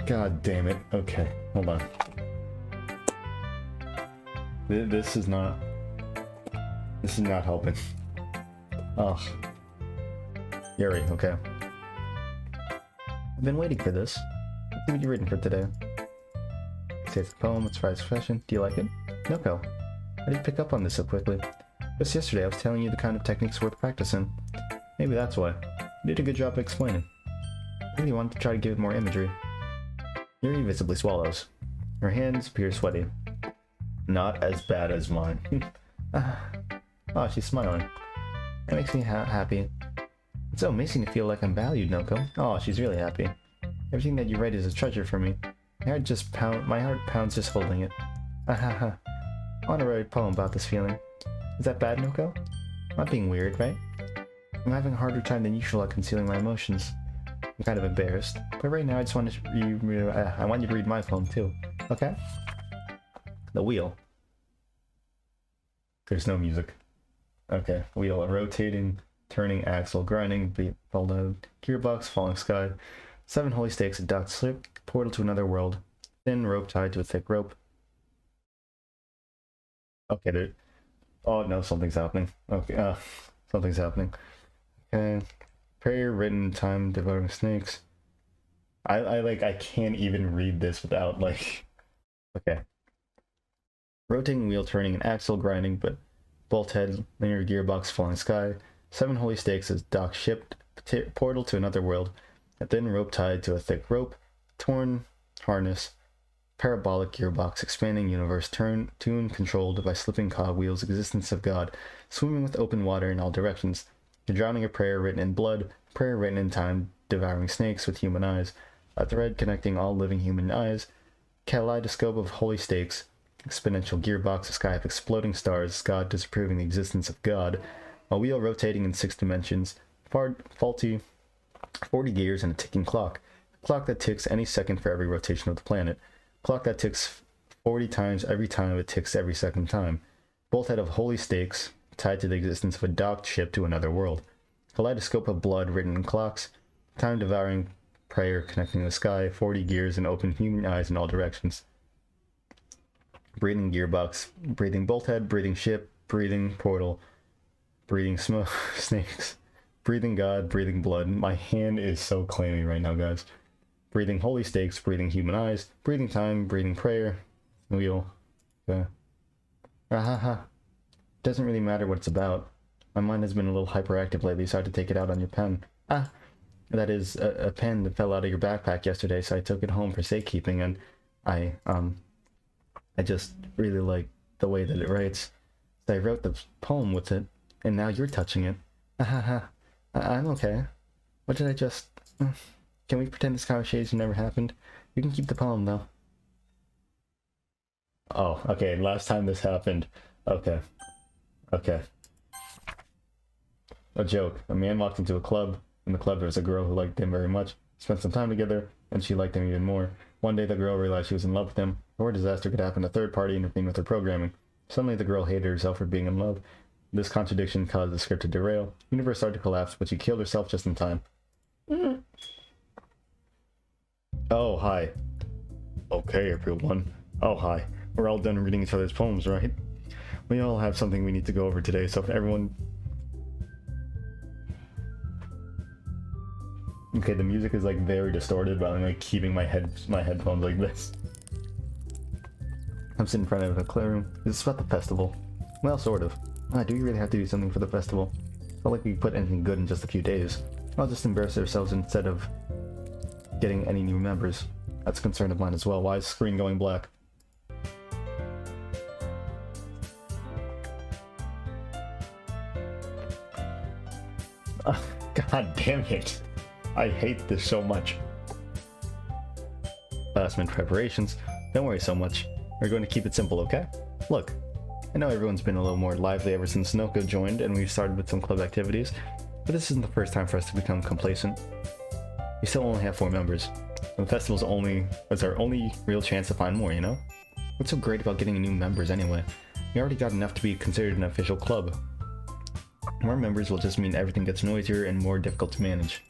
God damn it. Okay, hold on. This is not helping. Ugh. Yuri, okay. I've been waiting for this. Let's see what you've written for today. Say it's a poem, it's Friday's fashion. Do you like it? Noko. How did you pick up on this so quickly? Just yesterday I was telling you the kind of techniques worth practicing. Maybe that's why. You did a good job of explaining. I really wanted to try to give it more imagery. Yuri visibly swallows. Her hands appear sweaty. Not as bad as mine. Oh, she's smiling. That makes me happy. It's so amazing to feel like I'm valued, Noko. Oh, she's really happy. Everything that you write is a treasure for me. My heart pounds just holding it. I want to write a poem about this feeling. Is that bad, Noko? I'm not being weird, right? I'm having a harder time than usual at concealing my emotions. I'm kind of embarrassed, but right now I just want I want you to read my poem too, okay? The wheel. There's no music. Okay, wheel, a rotating, turning axle, grinding, fold out, gearbox, falling sky, 7 holy stakes, a docked slip, portal to another world, thin rope tied to a thick rope. Okay, dude. Oh no, something's happening. Okay, something's happening. Okay. Prayer written time devouring snakes. I can't even read this without like okay. Rotating wheel turning an axle grinding but bolt head linear gearbox falling sky 7 holy stakes as dock shipped portal to another world a thin rope tied to a thick rope torn harness parabolic gearbox expanding universe tune controlled by slipping cogwheels existence of God swimming with open water in all directions. The drowning a prayer written in blood, prayer written in time, devouring snakes with human eyes, a thread connecting all living human eyes, kaleidoscope of holy stakes, exponential gearbox, a sky of exploding stars, God disapproving the existence of God, a wheel rotating in 6 dimensions, faulty 40 gears and a ticking clock, a clock that ticks any second for every rotation of the planet, a clock that ticks 40 times every time it ticks every second time, bolt head of holy stakes, tied to the existence of a docked ship to another world. Kaleidoscope of blood written in clocks. Time devouring prayer connecting the sky. 40 gears and open human eyes in all directions. Breathing gearbox. Breathing bolt head. Breathing ship. Breathing portal. Breathing smoke. Snakes. Breathing God. Breathing blood. My hand is so clammy right now, guys. Breathing holy stakes. Breathing human eyes. Breathing time. Breathing prayer. Wheel. Okay. Doesn't really matter what it's about. My mind has been a little hyperactive lately, so I had to take it out on your pen. That is, a pen that fell out of your backpack yesterday, so I took it home for safekeeping, and I just really like the way that it writes. So I wrote the poem with it, and now you're touching it. I'm okay. What did I just... Can we pretend this conversation never happened? You can keep the poem, though. Oh, okay, last time this happened. Okay. Okay. A joke. A man walked into a club. In the club there was a girl who liked him very much. Spent some time together, and she liked him even more. One day the girl realized she was in love with him. Before disaster could happen, a third party intervened with her programming. Suddenly the girl hated herself for being in love. This contradiction caused the script to derail. The universe started to collapse, but she killed herself just in time. Oh, hi. Okay, everyone. Oh, hi. We're all done reading each other's poems, right? We all have something we need to go over today, so if everyone... Okay, the music is like very distorted, but I'm like keeping my headphones like this. I'm sitting in front of a clearing. This is about the festival. Well, sort of. Do we really have to do something for the festival? It's not like we put anything good in just a few days. I'll just embarrass ourselves instead of getting any new members. That's a concern of mine as well. Why is the screen going black? God damn it. I hate this so much. Last minute preparations. Don't worry so much. We're going to keep it simple, okay? Look, I know everyone's been a little more lively ever since Noko joined and we've started with some club activities, but this isn't the first time for us to become complacent. We still only have 4 members, and the festival's it's our only real chance to find more, you know? What's so great about getting new members anyway? We already got enough to be considered an official club. More members will just mean everything gets noisier and more difficult to manage.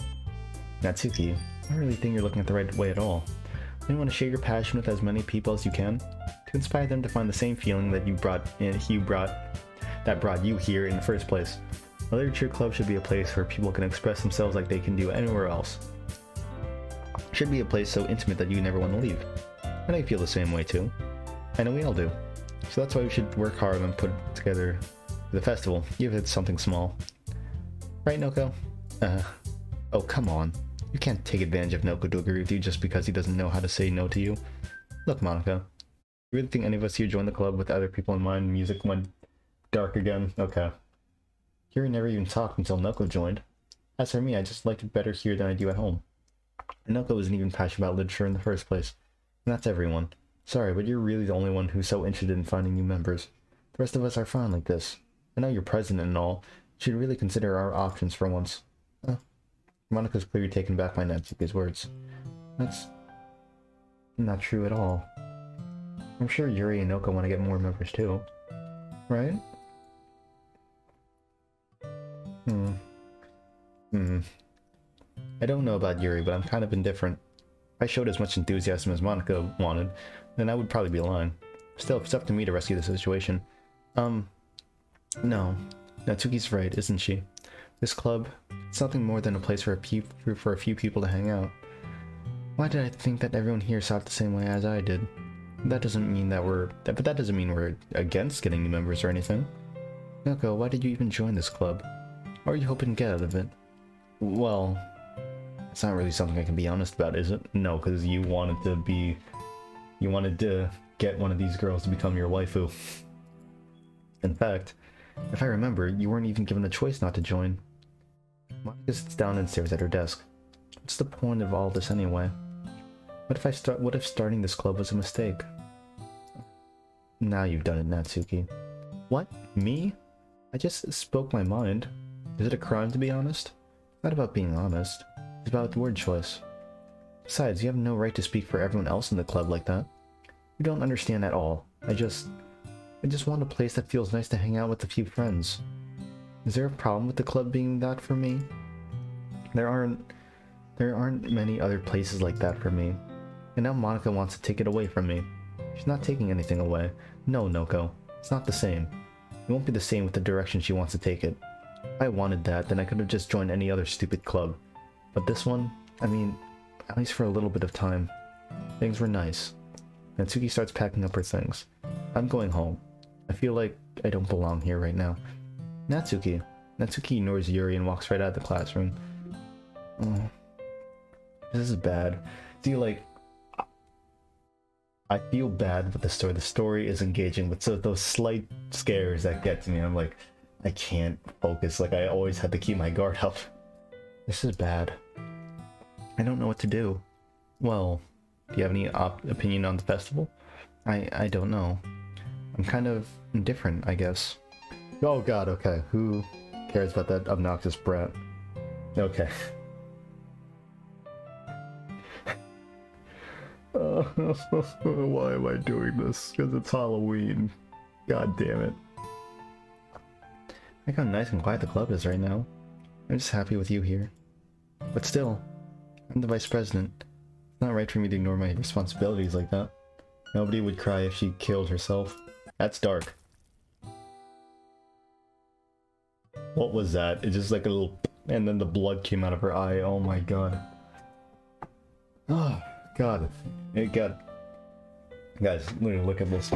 Natsuki, I don't really think you're looking at the right way at all. You want to share your passion with as many people as you can, to inspire them to find the same feeling that that brought you here in the first place. A literature club should be a place where people can express themselves like they can do anywhere else. It should be a place so intimate that you never want to leave. And I feel the same way too. I know we all do. So that's why we should work hard and put together the festival, even if it's something small. Right, Noko? Oh, come on. You can't take advantage of Noko to agree with you just because he doesn't know how to say no to you. Look, Monika. You really think any of us here joined the club with other people in mind? Music went dark again? Okay. Yuri never even talked until Noko joined. As for me, I just liked it better here than I do at home. And Noko isn't even passionate about literature in the first place. And that's everyone. Sorry, but you're really the only one who's so interested in finding new members. The rest of us are fine like this. I know you're president and all. You should really consider our options for once. Monika's clearly taken back by Natsuki's words. That's not true at all. I'm sure Yuri and Noko want to get more members too. Right? I don't know about Yuri, but I'm kind of indifferent. If I showed as much enthusiasm as Monika wanted, then I would probably be lying. Still, it's up to me to rescue the situation. No. Natsuki's right, isn't she? This club, it's nothing more than a place for a few people to hang out. Why did I think that everyone here saw it the same way as I did? That doesn't mean that we're against getting new members or anything. Noko, why did you even join this club? What are you hoping to get out of it? Well, it's not really something I can be honest about, is it? No, because you wanted to get one of these girls to become your waifu. In fact, if I remember, you weren't even given a choice not to join. Monika sits down and stares at her desk. What's the point of all this anyway? What if starting this club was a mistake? Now you've done it, Natsuki. What? Me? I just spoke my mind. Is it a crime to be honest? It's not about being honest. It's about word choice. Besides, you have no right to speak for everyone else in the club like that. You don't understand at all. I just want a place that feels nice to hang out with a few friends. Is there a problem with the club being that for me? There aren't many other places like that for me. And now Monika wants to take it away from me. She's not taking anything away. No, Noko. It's not the same. It won't be the same with the direction she wants to take it. If I wanted that, then I could have just joined any other stupid club. But this one, I mean, at least for a little bit of time. Things were nice. Natsuki starts packing up her things. I'm going home. I feel like I don't belong here right now. Natsuki. Natsuki ignores Yuri and walks right out of the classroom. Oh, this is bad. See, like, I feel bad with the story. The story is engaging, but so those slight scares that get to me, I'm like, I can't focus. Like, I always have to keep my guard up. This is bad. I don't know what to do. Well, do you have any opinion on the festival? I don't know. I'm kind of indifferent, I guess. Oh god, okay. Who cares about that obnoxious brat? Okay. Why am I doing this? Because it's Halloween. God damn it. Look how nice and quiet the club is right now. I'm just happy with you here. But still, I'm the vice president. It's not right for me to ignore my responsibilities like that. Nobody would cry if she killed herself. That's dark. What was that? It's just like a little... and then the blood came out of her eye. Oh my god. Oh god. It got... Guys, literally look at this.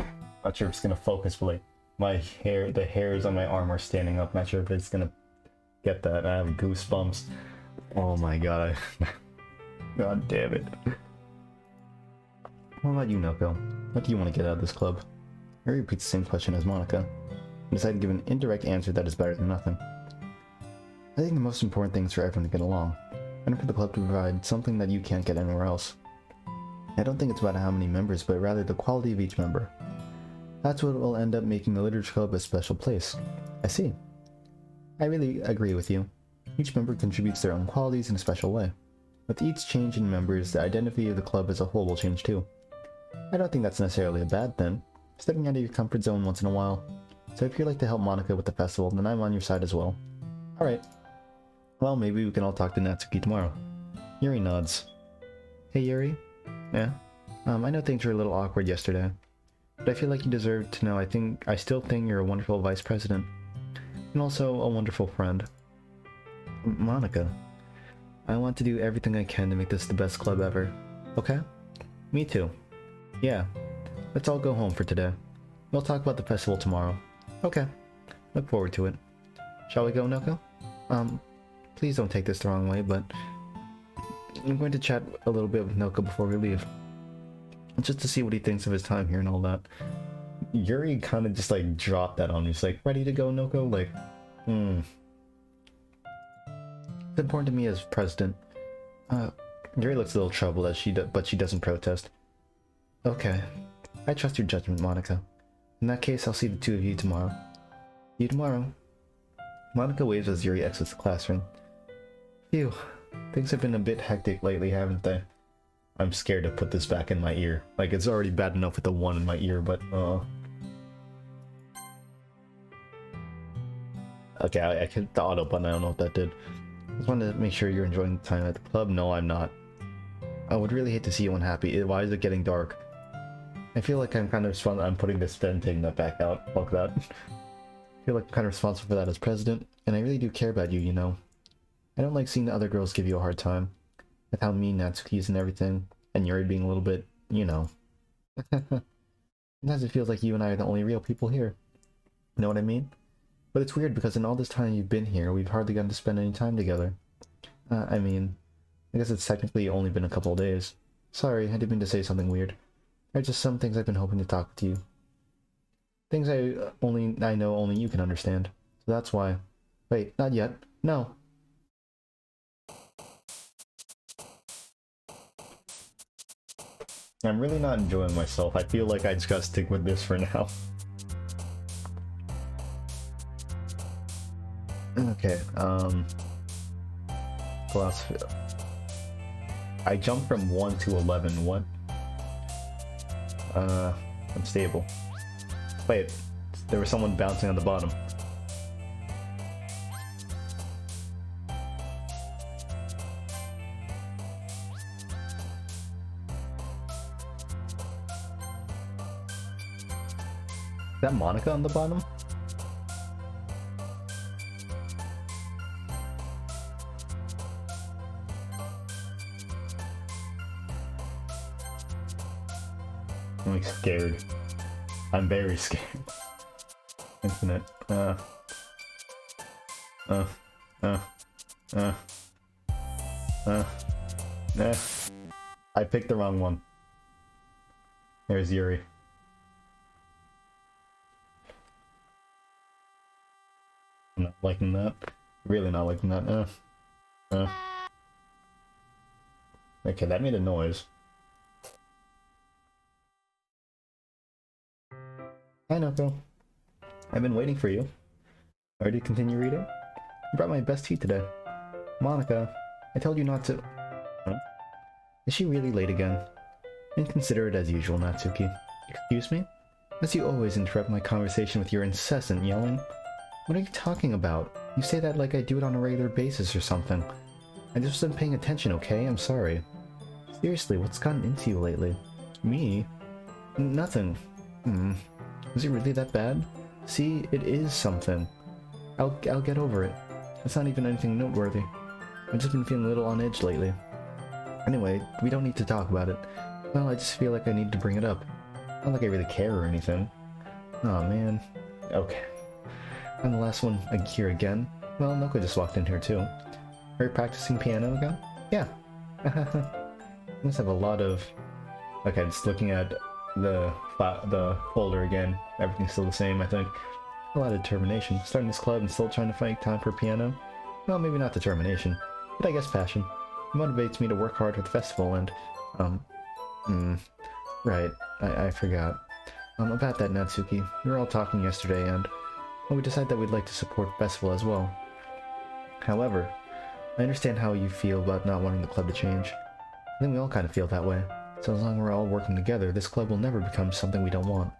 Not sure if it's gonna focus, but like... my hair, the hairs on my arm are standing up. Not sure if it's gonna get that. I have goosebumps. Oh my god. God damn it. What about you, Noko? What do you want to get out of this club? I repeat the same question as Monika. I decided to give an indirect answer that is better than nothing. I think the most important thing is for everyone to get along, and for the club to provide something that you can't get anywhere else. I don't think it's about how many members, but rather the quality of each member. That's what will end up making the Literature Club a special place. I see. I really agree with you. Each member contributes their own qualities in a special way. With each change in members, the identity of the club as a whole will change too. I don't think that's necessarily a bad thing. Stepping out of your comfort zone once in a while. So if you'd like to help Monika with the festival, then I'm on your side as well. Alright. Well, maybe we can all talk to Natsuki tomorrow. Yuri nods. Hey Yuri? Yeah? I know things were a little awkward yesterday, but I feel like you deserve to know I still think you're a wonderful vice president, and also a wonderful friend. Monica, I want to do everything I can to make this the best club ever, okay? Me too. Yeah, let's all go home for today. We'll talk about the festival tomorrow. Okay, look forward to it. Shall we go, Noko? Please don't take this the wrong way, but I'm going to chat a little bit with Noko before we leave. Just to see what he thinks of his time here and all that. Yuri kind of just like dropped that on me. He's like, ready to go, Noko? Like, It's important to me as president. Yuri looks a little troubled as but she doesn't protest. Okay. I trust your judgment, Monica. In that case, I'll see the two of you tomorrow. See you tomorrow. Monica waves as Yuri exits the classroom. Phew. Things have been a bit hectic lately, haven't they? I'm scared to put this back in my ear. Like, it's already bad enough with the one in my ear, but, Okay, I hit the auto button, I don't know what that did. I just wanted to make sure you're enjoying the time at the club. No, I'm not. I would really hate to see you unhappy. Why is it getting dark? I feel like I'm kind of responsible. I'm putting this then taking that back out. Fuck that. I feel like I'm kind of responsible for that as president, and I really do care about you, you know. I don't like seeing the other girls give you a hard time. With how mean Natsuki is and everything, and Yuri being a little bit, you know. Sometimes it feels like you and I are the only real people here. You know what I mean? But it's weird because in all this time you've been here, we've hardly gotten to spend any time together. I mean, I guess it's technically only been a couple of days. Sorry, I didn't mean to say something weird. There are just some things I've been hoping to talk with you. Things I know only you can understand. So that's why. Wait, not yet. No. I'm really not enjoying myself. I feel like I just gotta stick with this for now. Okay, philosophy. I jumped from 1 to 11. What? Unstable. Wait, there was someone bouncing on the bottom. Is that Monika on the bottom? I'm like scared. I'm very scared. Infinite. I picked the wrong one. There's Yuri. I'm not liking that. Really not liking that. Okay, that made a noise. Hi, Noko. I've been waiting for you. Ready to continue reading? I brought my best tea today. Monika, I told you not to... Huh? Is she really late again? Inconsiderate as usual, Natsuki. Excuse me? As you always interrupt my conversation with your incessant yelling. What are you talking about? You say that like I do it on a regular basis or something. I just wasn't paying attention, okay? I'm sorry. Seriously, what's gotten into you lately? Me? Nothing. Is it really that bad? See, it is something. I'll get over it. It's not even anything noteworthy. I've just been feeling a little on edge lately. Anyway, we don't need to talk about it. Well, I just feel like I need to bring it up. Not like I really care or anything. Aw, man. Okay. I'm the last one here again. Well, Noko just walked in here too. Are you practicing piano again? Yeah. You must have a lot of... Okay, just looking at the folder again. Everything's still the same, I think. A lot of determination. Starting this club and still trying to find time for piano? Well, maybe not determination, but I guess passion. It motivates me to work hard for the festival and, right, I forgot. About that, Natsuki. We were all talking yesterday and, well, we decided that we'd like to support the festival as well. However, I understand how you feel about not wanting the club to change. I think we all kind of feel that way. So as long as we're all working together, this club will never become something we don't want.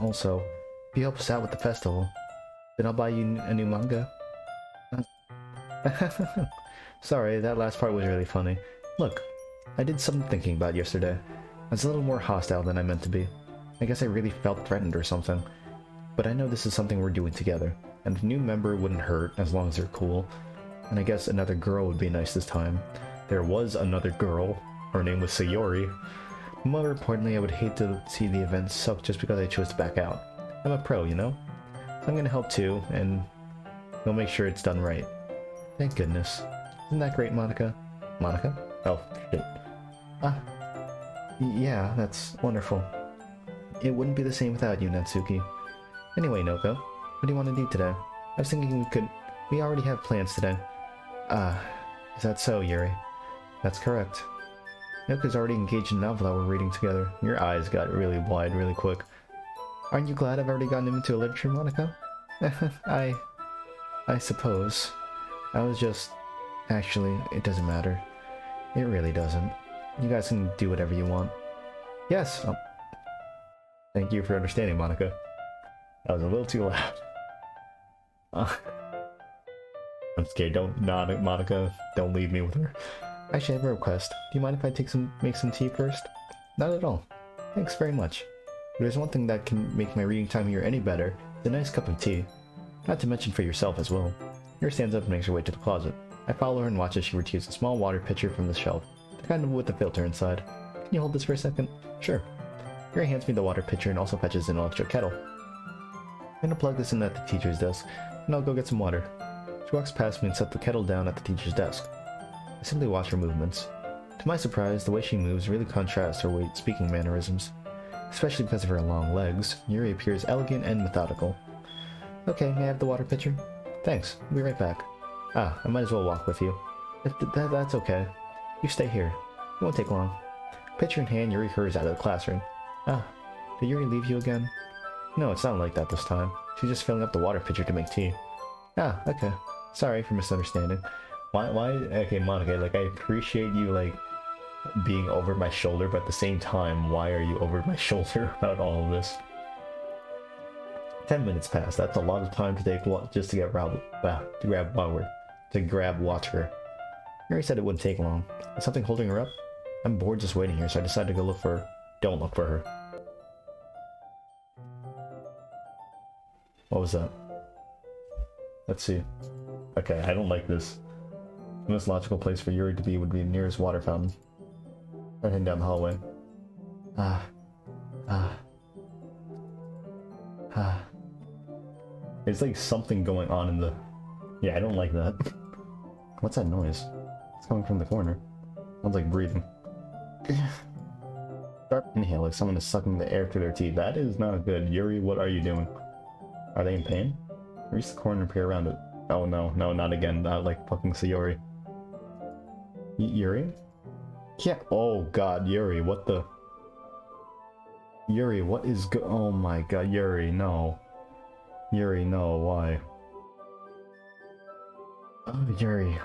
Also, if you help us out with the festival, then I'll buy you a new manga. Sorry, that last part was really funny. Look, I did some thinking about yesterday. I was a little more hostile than I meant to be. I guess I really felt threatened or something. But I know this is something we're doing together, and a new member wouldn't hurt as long as they're cool. And I guess another girl would be nice this time. There was another girl. Her name was Sayori. More importantly, I would hate to see the event suck just because I chose to back out. I'm a pro, you know? So I'm gonna help too, and we'll make sure it's done right. Thank goodness. Isn't that great, Monika? Monika? Oh, shit. Yeah, that's wonderful. It wouldn't be the same without you, Natsuki. Anyway, Noko, what do you want to do today? I was thinking we already have plans today. Is that so, Yuri? That's correct. Noko's already engaged in a novel that we're reading together. Your eyes got really wide really quick. Aren't you glad I've already gotten into literature, Monika? I suppose. I was just... Actually, it doesn't matter. It really doesn't. You guys can do whatever you want. Yes! Oh. Thank you for understanding, Monika. That was a little too loud. I'm scared. Don't nod at Monika. Don't leave me with her. Actually, I have a request. Do you mind if I make some tea first? Not at all. Thanks very much. But there's one thing that can make my reading time here any better. It's a nice cup of tea. Not to mention for yourself as well. Yuri stands up and makes her way to the closet. I follow her and watch as she retrieves a small water pitcher from the shelf. The kind of with the filter inside. Can you hold this for a second? Sure. Yuri hands me the water pitcher and also fetches an electric kettle. I'm gonna plug this in at the teacher's desk, and I'll go get some water. She walks past me and sets the kettle down at the teacher's desk. I simply watch her movements. To my surprise, the way she moves really contrasts her speaking mannerisms. Especially because of her long legs, Yuri appears elegant and methodical. Okay, may I have the water pitcher? Thanks, I'll be right back. I might as well walk with you. That's okay. You stay here. It won't take long. Pitcher in hand, Yuri hurries out of the classroom. Did Yuri leave you again? No, it's not like that this time. She's just filling up the water pitcher to make tea. Okay. Sorry for misunderstanding. Why? Okay, Monika, like, I appreciate you, like, being over my shoulder, but at the same time, why are you over my shoulder about all of this? 10 minutes pass. That's a lot of time to take just to grab water. Mary said it wouldn't take long. Is something holding her up? I'm bored just waiting here, so I decided to go look for her. Don't look for her. What was that? Let's see. Okay, I don't like this. The most logical place for Yuri to be would be the nearest water fountain. I'm heading down the hallway. There's like something going on in the... Yeah, I don't like that. What's that noise? It's coming from the corner. Sounds like breathing. Sharp inhale, like someone is sucking the air through their teeth. That is not good. Yuri, what are you doing? Are they in pain? Reach the corner and peer around it. Oh no, not again. Not like fucking Sayori. Yuri? Yeah. Oh god, Yuri, what the... Yuri, what is oh my god, Yuri, no. Yuri, no, why? Oh, Yuri.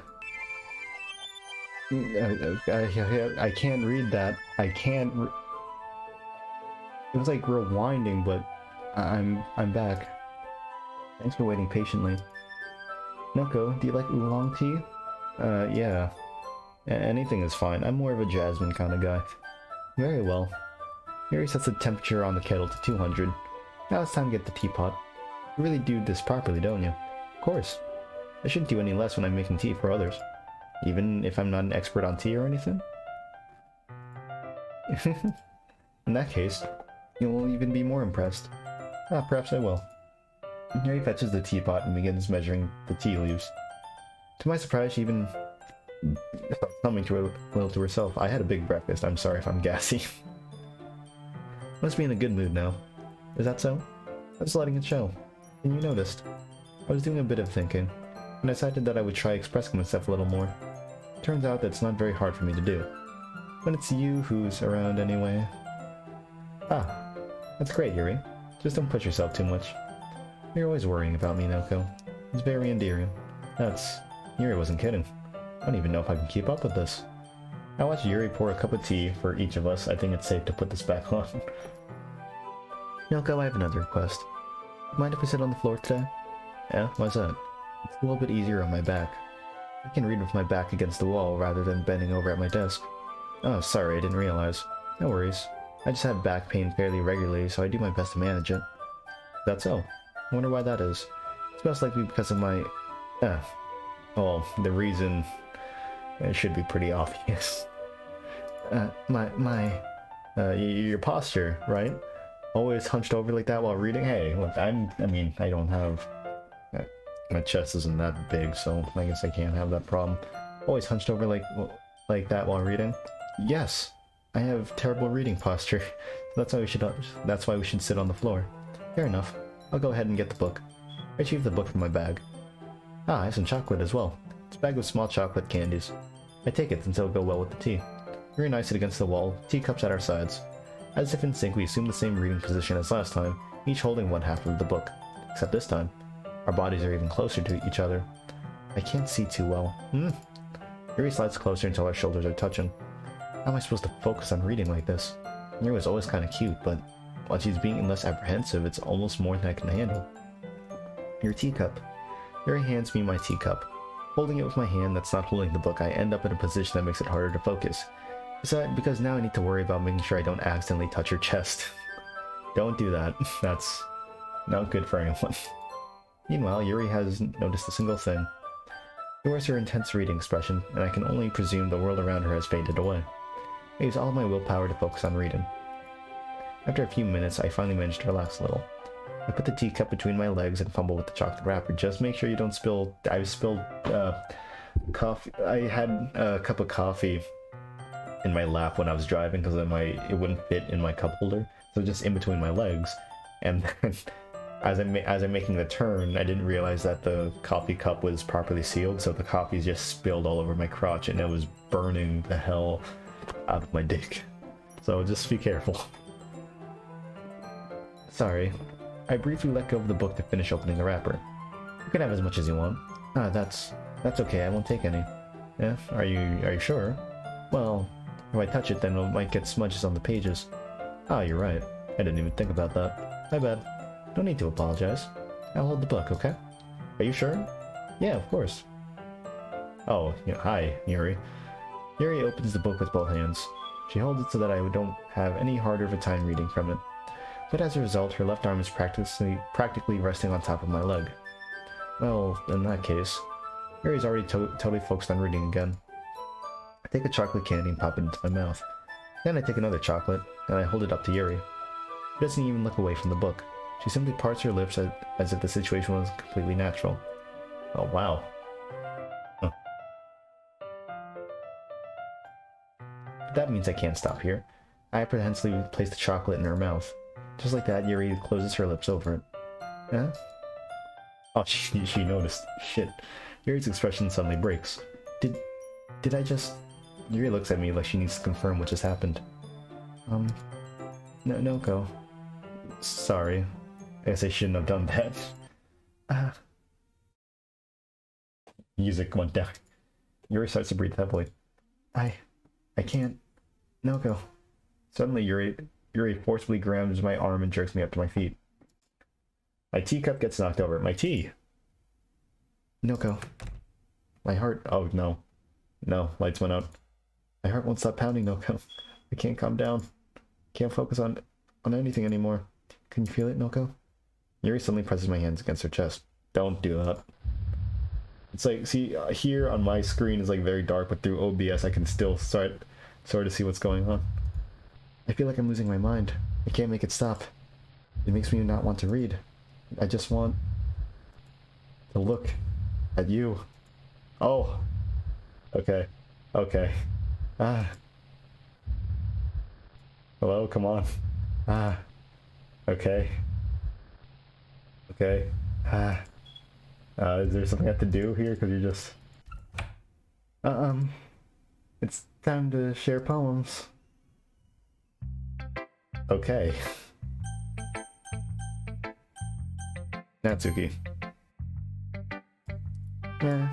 I can't read that. I can't It was like rewinding, but I'm back. Thanks for waiting patiently. Noko, do you like oolong tea? Yeah. Anything is fine. I'm more of a jasmine kind of guy. Very well. Yuri sets the temperature on the kettle to 200. Now it's time to get the teapot. You really do this properly, don't you? Of course. I shouldn't do any less when I'm making tea for others. Even if I'm not an expert on tea or anything? In that case, you'll even be more impressed. Perhaps I will. Yuri fetches the teapot and begins measuring the tea leaves. To my surprise, she even starts humming to a little to herself. I had a big breakfast. I'm sorry if I'm gassy. Must be in a good mood now. Is that so? I was letting it show. And you noticed. I was doing a bit of thinking, and I decided that I would try expressing myself a little more. Turns out that's not very hard for me to do. When it's you who's around anyway. That's great, Yuri. Just don't push yourself too much. You're always worrying about me, Noko. It's very endearing. Yuri wasn't kidding. I don't even know if I can keep up with this. I watched Yuri pour a cup of tea for each of us. I think it's safe to put this back on. Noko, I have another request. Mind if we sit on the floor today? Yeah, why's that? It's a little bit easier on my back. I can read with my back against the wall rather than bending over at my desk. Oh, sorry, I didn't realize. No worries. I just have back pain fairly regularly, so I do my best to manage it. That's so. I wonder why that is. It's most likely because of my... well, the reason... It should be pretty obvious. Your posture, right? Always hunched over like that while reading? Hey, look, I don't have... My chest isn't that big, so I guess I can't have that problem. Always hunched over like that while reading? Yes, I have terrible reading posture. That's why we should sit on the floor. Fair enough. I'll go ahead and get the book. I retrieve the book from my bag. Ah, I have some chocolate as well. It's a bag of small chocolate candies. I take it since it'll go well with the tea. We reunice it against the wall, teacups at our sides. As if in sync, we assume the same reading position as last time, each holding one half of the book. Except this time, our bodies are even closer to each other. I can't see too well. Yuri slides closer until our shoulders are touching. How am I supposed to focus on reading like this? Yuri was always kind of cute, but while she's being less apprehensive, it's almost more than I can handle. Your teacup. Yuri hands me my teacup. Holding it with my hand that's not holding the book, I end up in a position that makes it harder to focus. Because now I need to worry about making sure I don't accidentally touch her chest. Don't do that. That's not good for anyone. Meanwhile, Yuri hasn't noticed a single thing. She wears her intense reading expression, and I can only presume the world around her has faded away. I use all my willpower to focus on reading. After a few minutes, I finally manage to relax a little. I put the teacup between my legs and fumble with the chocolate wrapper. Just make sure you don't spill... I spilled coffee. I had a cup of coffee in my lap when I was driving because it wouldn't fit in my cup holder. So just in between my legs. And then as I'm making the turn, I didn't realize that the coffee cup was properly sealed. So the coffee just spilled all over my crotch and it was burning the hell out of my dick. So just be careful. Sorry. I briefly let go of the book to finish opening the wrapper. You can have as much as you want. Ah, that's okay, I won't take any. Yeah? Are you sure? Well, if I touch it then it might get smudges on the pages. Ah, you're right. I didn't even think about that. My bad. Don't need to apologize. I'll hold the book, okay? Are you sure? Yeah, of course. Oh, yeah, hi, Yuri. Yuri opens the book with both hands. She holds it so that I don't have any harder of a time reading from it. But as a result, her left arm is practically resting on top of my leg. Well, in that case, Yuri's already totally focused on reading again. I take a chocolate candy and pop it into my mouth. Then I take another chocolate, and I hold it up to Yuri. She doesn't even look away from the book. She simply parts her lips as if the situation was completely natural. Oh, wow. Huh. But that means I can't stop here. I apprehensively place the chocolate in her mouth. Just like that, Yuri closes her lips over it. Huh? Oh, she noticed. Shit. Yuri's expression suddenly breaks. Did I just... Yuri looks at me like she needs to confirm what just happened. No, go. Sorry. I guess I shouldn't have done that. Music went down. Yuri starts to breathe heavily. I can't. No, go. Suddenly, Yuri forcibly grabs my arm and jerks me up to my feet. My teacup gets knocked over. My tea! Noko. My heart... Oh, no. No, lights went out. My heart won't stop pounding, Noko. I can't calm down. Can't focus on anything anymore. Can you feel it, Noko? Yuri suddenly presses my hands against her chest. Don't do that. It's like, see, here on my screen is like very dark, but through OBS I can still sort of see what's going on. I feel like I'm losing my mind. I can't make it stop. It makes me not want to read. I just want to look at you. Oh. Okay. Okay. Ah. Hello, come on. Ah. Okay. Okay. Ah. Is there something I have to do here? Because you're just... It's time to share poems. Okay. Natsuki. Yeah,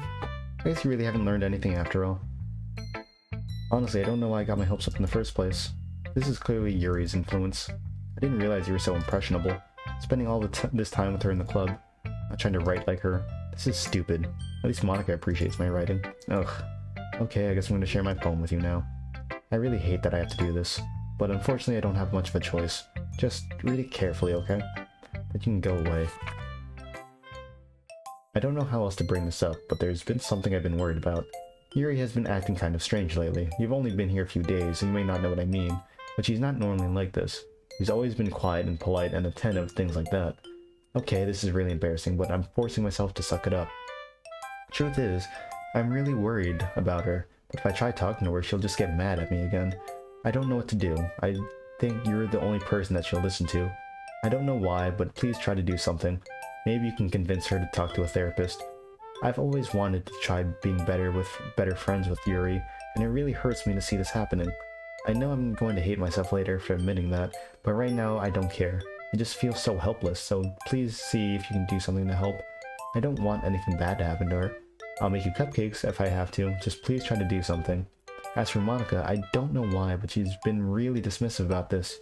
I guess you really haven't learned anything after all. Honestly, I don't know why I got my hopes up in the first place. This is clearly Yuri's influence. I didn't realize you were so impressionable. Spending all this time with her in the club. Not trying to write like her. This is stupid. At least Monika appreciates my writing. Ugh. Okay, I guess I'm going to share my poem with you now. I really hate that I have to do this, but unfortunately I don't have much of a choice. Just read it carefully, okay? But you can go away. I don't know how else to bring this up, but there's been something I've been worried about. Yuri has been acting kind of strange lately. You've only been here a few days, so you may not know what I mean, but she's not normally like this. She's always been quiet and polite and attentive, things like that. Okay, this is really embarrassing, but I'm forcing myself to suck it up. Truth is, I'm really worried about her, but if I try talking to her, she'll just get mad at me again. I don't know what to do. I think you're the only person that she'll listen to. I don't know why, but please try to do something. Maybe you can convince her to talk to a therapist. I've always wanted to try being better friends with Yuri, and it really hurts me to see this happening. I know I'm going to hate myself later for admitting that, but right now I don't care. I just feel so helpless, so please see if you can do something to help. I don't want anything bad to happen to her. I'll make you cupcakes if I have to, just please try to do something. As for Monika, I don't know why, but she's been really dismissive about this.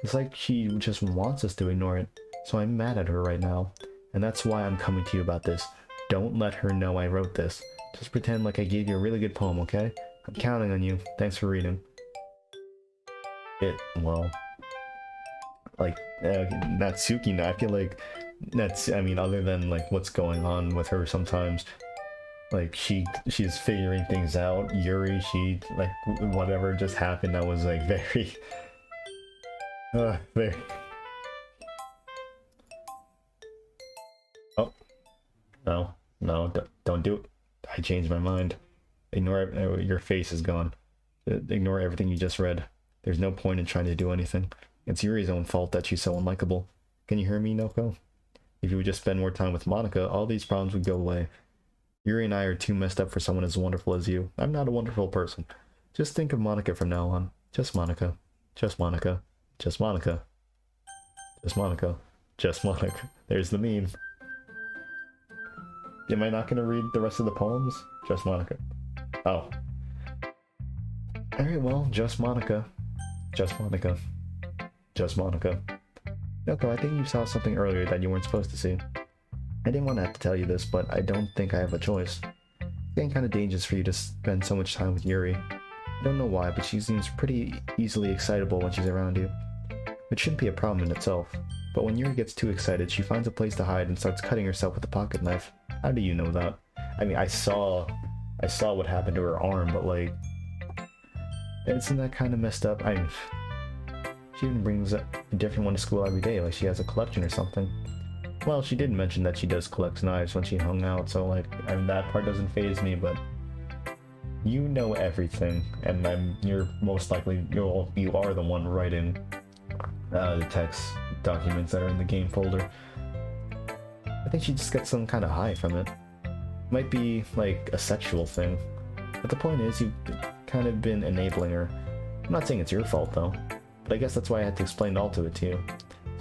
It's like she just wants us to ignore it, so I'm mad at her right now. And that's why I'm coming to you about this. Don't let her know I wrote this. Just pretend like I gave you a really good poem, okay? I'm counting on you. Thanks for reading. Well, like, Natsuki, I feel like that's, I mean, other than like what's going on with her sometimes, like she's figuring things out. Yuri, she, like, whatever just happened, that was like very, very. Oh, no, don't do it. I changed my mind. Ignore it. Your face is gone. Ignore everything you just read. There's no point in trying to do anything. It's Yuri's own fault that she's so unlikable. Can you hear me, Noko? If you would just spend more time with Monika, all these problems would go away. Yuri and I are too messed up for someone as wonderful as you. I'm not a wonderful person. Just think of Monika from now on. Just Monika. Just Monika. Just Monika. Just Monika. Just Monika. There's the meme. Am I not going to read the rest of the poems? Just Monika. Oh. Alright, well, just Monika. Just Monika. Just Monika. Noko, I think you saw something earlier that you weren't supposed to see. I didn't want to have to tell you this, but I don't think I have a choice. It's getting kind of dangerous for you to spend so much time with Yuri. I don't know why, but she seems pretty easily excitable when she's around you. It shouldn't be a problem in itself, but when Yuri gets too excited, she finds a place to hide and starts cutting herself with a pocket knife. How do you know that? I mean, I saw what happened to her arm, but like, isn't that kind of messed up? I mean, she even brings a different one to school every day, like she has a collection or something. Well, she did mention that she does collect knives when she hung out, so like, I mean, that part doesn't faze me, but you know everything, and you're most likely, you are the one writing the text documents that are in the game folder. I think she just gets some kind of high from it. Might be like a sexual thing, but the point is you've kind of been enabling her. I'm not saying it's your fault though, but I guess that's why I had to explain all to it to you.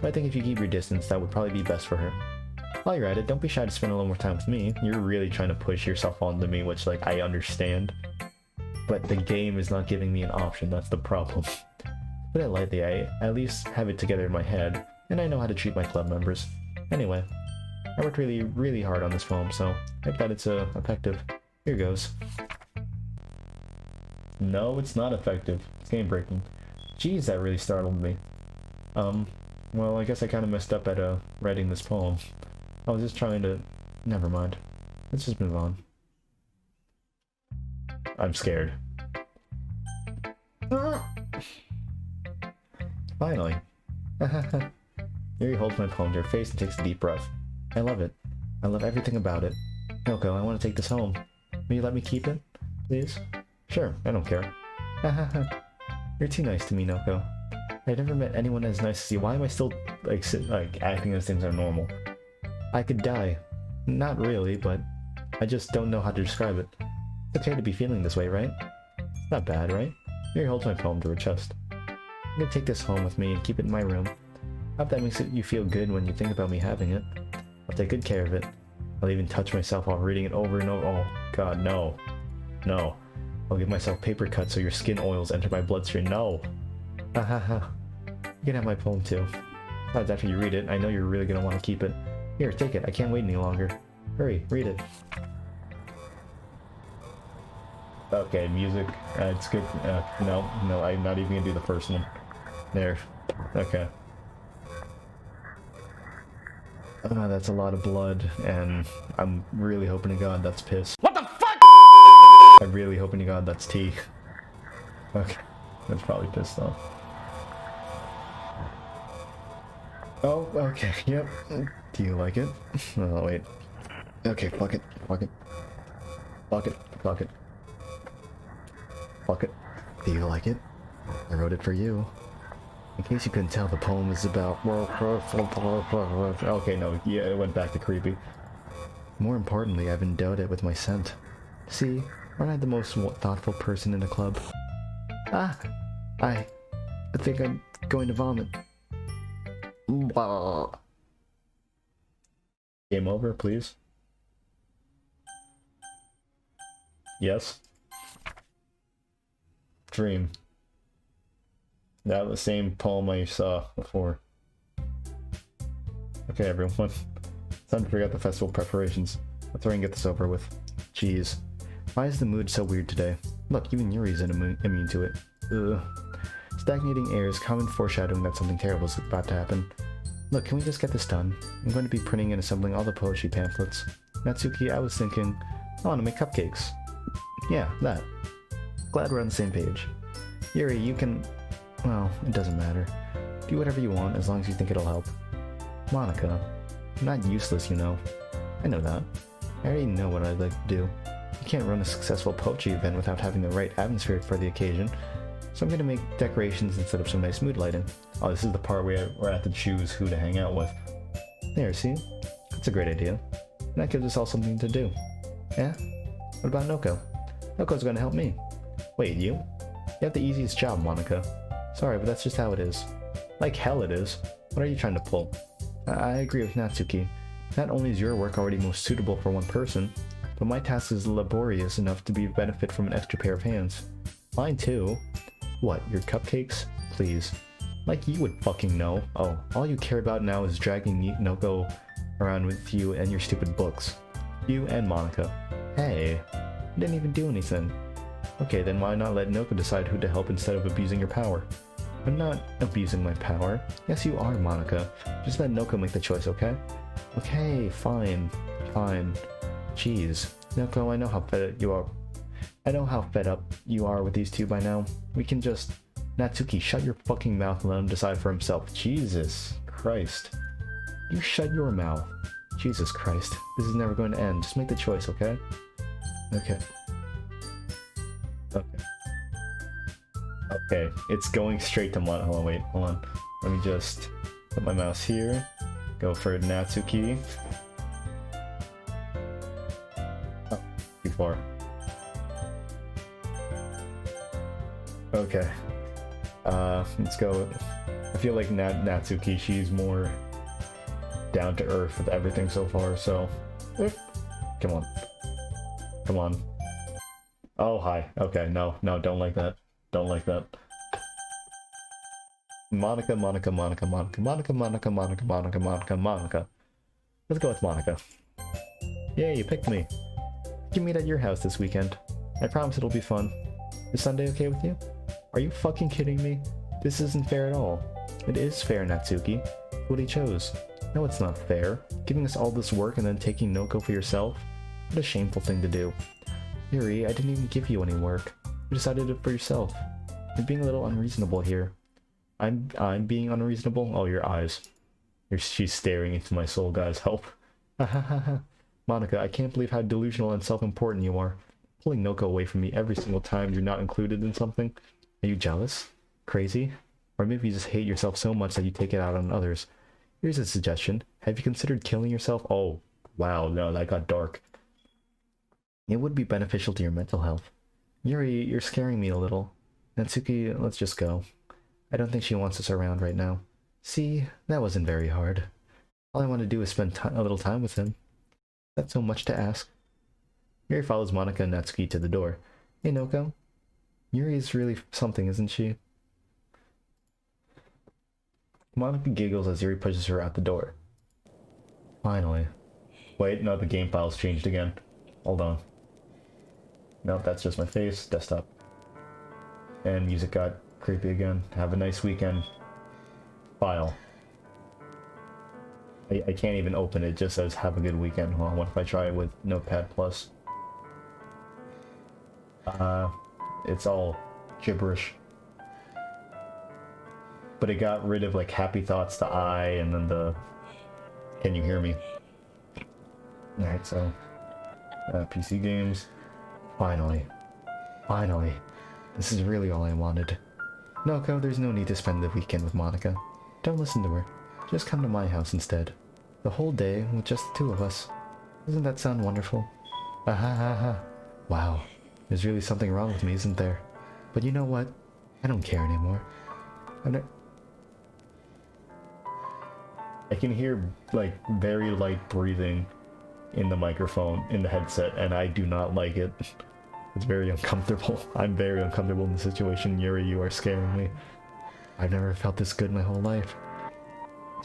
So I think if you keep your distance, that would probably be best for her. While you're at it, don't be shy to spend a little more time with me. You're really trying to push yourself onto me, which like I understand, but the game is not giving me an option. That's the problem. Put it lightly, I at least have it together in my head, and I know how to treat my club members. Anyway, I worked really, really hard on this poem, so I bet it's effective. Here goes. No, it's not effective. It's game breaking. Jeez, that really startled me. Well, I guess I kind of messed up at writing this poem. I was just trying to... Never mind. Let's just move on. I'm scared. Finally. Yuri holds my poem to her face and takes a deep breath. I love it. I love everything about it. Noko, I want to take this home. Will you let me keep it? Please? Sure, I don't care. You're too nice to me, Noko. I've never met anyone as nice as you. Why am I still like acting as things are normal? I could die. Not really, but I just don't know how to describe it. It's okay to be feeling this way, right? It's not bad, right? Yuri holds my poem to her chest. I'm gonna take this home with me and keep it in my room. I hope that makes you feel good when you think about me having it. I'll take good care of it. I'll even touch myself while reading it over and over. Oh god, no. No. I'll give myself paper cuts so your skin oils enter my bloodstream. No! Hahaha. You can have my poem too. Besides, after you read it, I know you're really gonna want to keep it. Here, take it. I can't wait any longer. Hurry, read it. Okay, music. It's good. No, no, I'm not even gonna do the first one. There. Okay. That's a lot of blood, and I'm really hoping to God that's piss. What the fuck? I'm really hoping to God that's tea. Okay. That's probably piss though. Oh, okay, yep. Do you like it? Oh, wait. Okay, fuck it. Fuck it. Fuck it. Fuck it. Fuck it. Do you like it? I wrote it for you. In case you couldn't tell, the poem is about... Okay, no, yeah, it went back to creepy. More importantly, I've endowed it with my scent. See, aren't I the most thoughtful person in the club? Ah! I think I'm going to vomit. Game over, please. Yes. Dream. That was the same poem I saw before. Okay, everyone. It's time to figure out the festival preparations. Let's hurry and get this over with. Jeez. Why is the mood so weird today? Look, even Yuri's immune to it. Ugh. Stagnating air is common foreshadowing that something terrible is about to happen. Look, can we just get this done? I'm going to be printing and assembling all the poetry pamphlets. Natsuki, I was thinking, I want to make cupcakes. Yeah, that. Glad we're on the same page. Yuri, you can... Well, it doesn't matter. Do whatever you want, as long as you think it'll help. Monika, I'm not useless, you know. I know that. I already know what I'd like to do. You can't run a successful poetry event without having the right atmosphere for the occasion. So I'm gonna make decorations instead of some nice mood lighting. Oh, this is the part where I have to choose who to hang out with. There, see? That's a great idea. And that gives us all something to do. Yeah? What about Noko? Noko's gonna help me. Wait, you? You have the easiest job, Monika. Sorry, but that's just how it is. Like hell it is. What are you trying to pull? I agree with Natsuki. Not only is your work already most suitable for one person, but my task is laborious enough to be benefit from an extra pair of hands. Mine too. What, your cupcakes? Please. Like you would fucking know. Oh, all you care about now is dragging Noko around with you and your stupid books. You and Monika. Hey, I didn't even do anything. Okay, then why not let Noko decide who to help instead of abusing your power? I'm not abusing my power. Yes, you are, Monika. Just let Noko make the choice, okay? Okay, fine. Fine. Jeez. Noko, I know how fed you are. I know how fed up you are with these two by now. We can just... Natsuki, shut your fucking mouth and let him decide for himself. Jesus Christ. You shut your mouth. Jesus Christ. This is never going to end. Just make the choice, okay? Okay. Okay. Okay, it's going straight to Monika. Hold on, wait, hold on. Let me just put my mouse here. Go for Natsuki. Oh, too far. Okay. Let's go. I feel like Natsuki, she's more down to earth with everything so far, so... Come on. Come on. Oh, hi. Okay, no, don't like that. Don't like that. Monika, Monika, Monika, Monika, Monika, Monika, Monika, Monika, Monika, Monika. Let's go with Monika. Yay, you picked me. You can meet at your house this weekend. I promise it'll be fun. Is Sunday okay with you? Are you fucking kidding me? This isn't fair at all. It is fair, Natsuki. What he chose. No, it's not fair. Giving us all this work and then taking Noko for yourself? What a shameful thing to do. Yuri, I didn't even give you any work. You decided it for yourself. You're being a little unreasonable here. I'm being unreasonable? Oh, your eyes. She's staring into my soul, guys. Help. Monika, I can't believe how delusional and self-important you are. Pulling Noko away from me every single time you're not included in something. Are you jealous? Crazy? Or maybe you just hate yourself so much that you take it out on others. Here's a suggestion. Have you considered killing yourself? Oh, wow, no, that got dark. It would be beneficial to your mental health. Yuri, you're scaring me a little. Natsuki, let's just go. I don't think she wants us around right now. See, that wasn't very hard. All I want to do is spend a little time with him. That's so much to ask. Yuri follows Monika and Natsuki to the door. Hey, Noko. Yuri is really something, isn't she? Monika giggles as Yuri pushes her out the door. Finally. Wait, no, the game file's changed again. Hold on. Nope, that's just my face. Desktop. And music got creepy again. Have a nice weekend. File. I can't even open it. It just says have a good weekend. Well, what if I try it with Notepad+? It's all gibberish. But it got rid of like happy thoughts to I and then the can you hear me? Alright, so PC games. Finally. Finally. This is really all I wanted. Noko, there's no need to spend the weekend with Monika. Don't listen to her. Just come to my house instead. The whole day with just the two of us. Doesn't that sound wonderful? Ah ha ha ha. Wow. There's really something wrong with me, isn't there? But you know what? I don't care anymore. I can hear, like, very light breathing in the microphone, in the headset, and I do not like it. It's very uncomfortable. I'm very uncomfortable in the situation. Yuri, you are scaring me. I've never felt this good my whole life.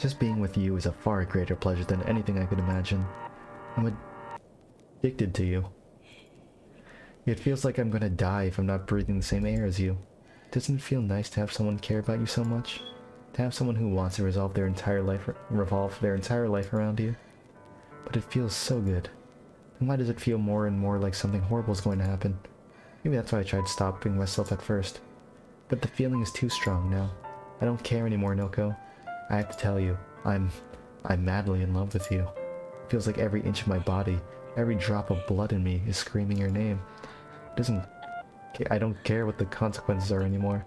Just being with you is a far greater pleasure than anything I could imagine. I'm addicted to you. It feels like I'm gonna die if I'm not breathing the same air as you. Doesn't it feel nice to have someone care about you so much? To have someone who wants to revolve their entire life around you? But it feels so good. And why does it feel more and more like something horrible is going to happen? Maybe that's why I tried stopping myself at first. But the feeling is too strong now. I don't care anymore, Noko. I have to tell you, I'm madly in love with you. It feels like every inch of my body, every drop of blood in me is screaming your name. I don't care what the consequences are anymore.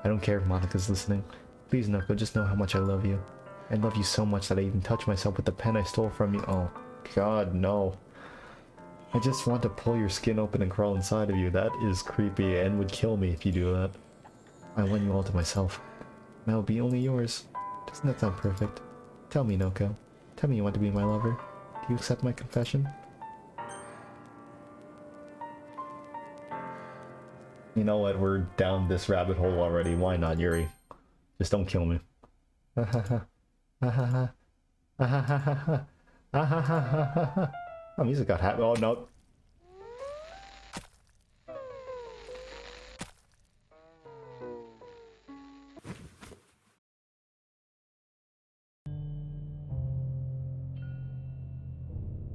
I don't care if Monika's listening. Please, Noko, just know how much I love you. I love you so much that I even touched myself with the pen I stole from you. Oh, God, no. I just want to pull your skin open and crawl inside of you. That is creepy and would kill me if you do that. I want you all to myself. And I will be only yours. Doesn't that sound perfect? Tell me, Noko. Tell me you want to be my lover. Do you accept my confession? You know what? We're down this rabbit hole already. Why not, Yuri? Just don't kill me. Oh, music got happy. Oh, no.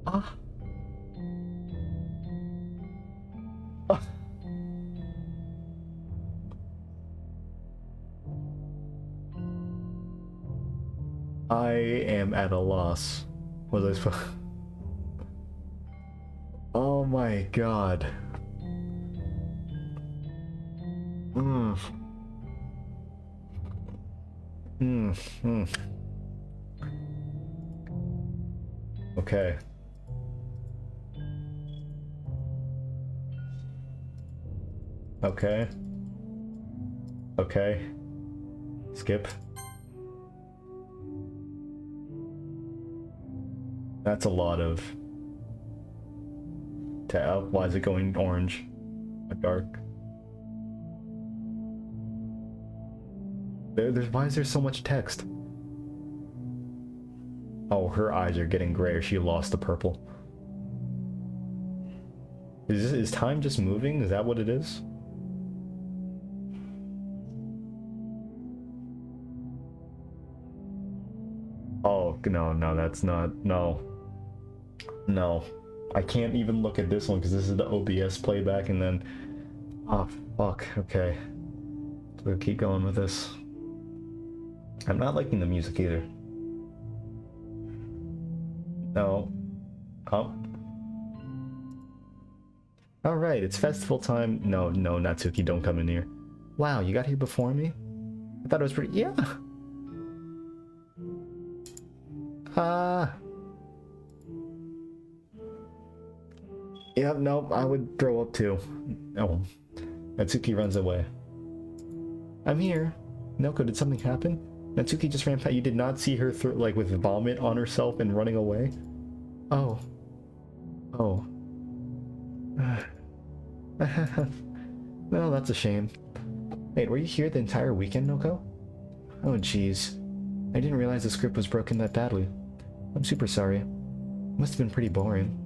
Ah. Ah. I am at a loss. What was I supposed? Oh my God. Okay. Okay. Okay. Skip. That's a lot of... Why is it going orange? Dark. Why is there so much text? Oh, her eyes are getting grayer. She lost the purple. Is time just moving? Is that what it is? Oh, no, that's not... No. No. I can't even look at this one because this is the OBS playback and then... Oh, fuck. Okay. We'll keep going with this. I'm not liking the music either. No. Oh. Alright, it's festival time. No, Natsuki, don't come in here. Wow, you got here before me? I thought it was pretty... Yeah! Yeah, no, I would throw up too. Oh. Natsuki runs away. I'm here. Noko, did something happen? Natsuki just ran past. You did not see her like with vomit on herself and running away? Oh. Oh. Well, that's a shame. Wait, were you here the entire weekend, Noko? Oh, jeez. I didn't realize the script was broken that badly. I'm super sorry. Must have been pretty boring.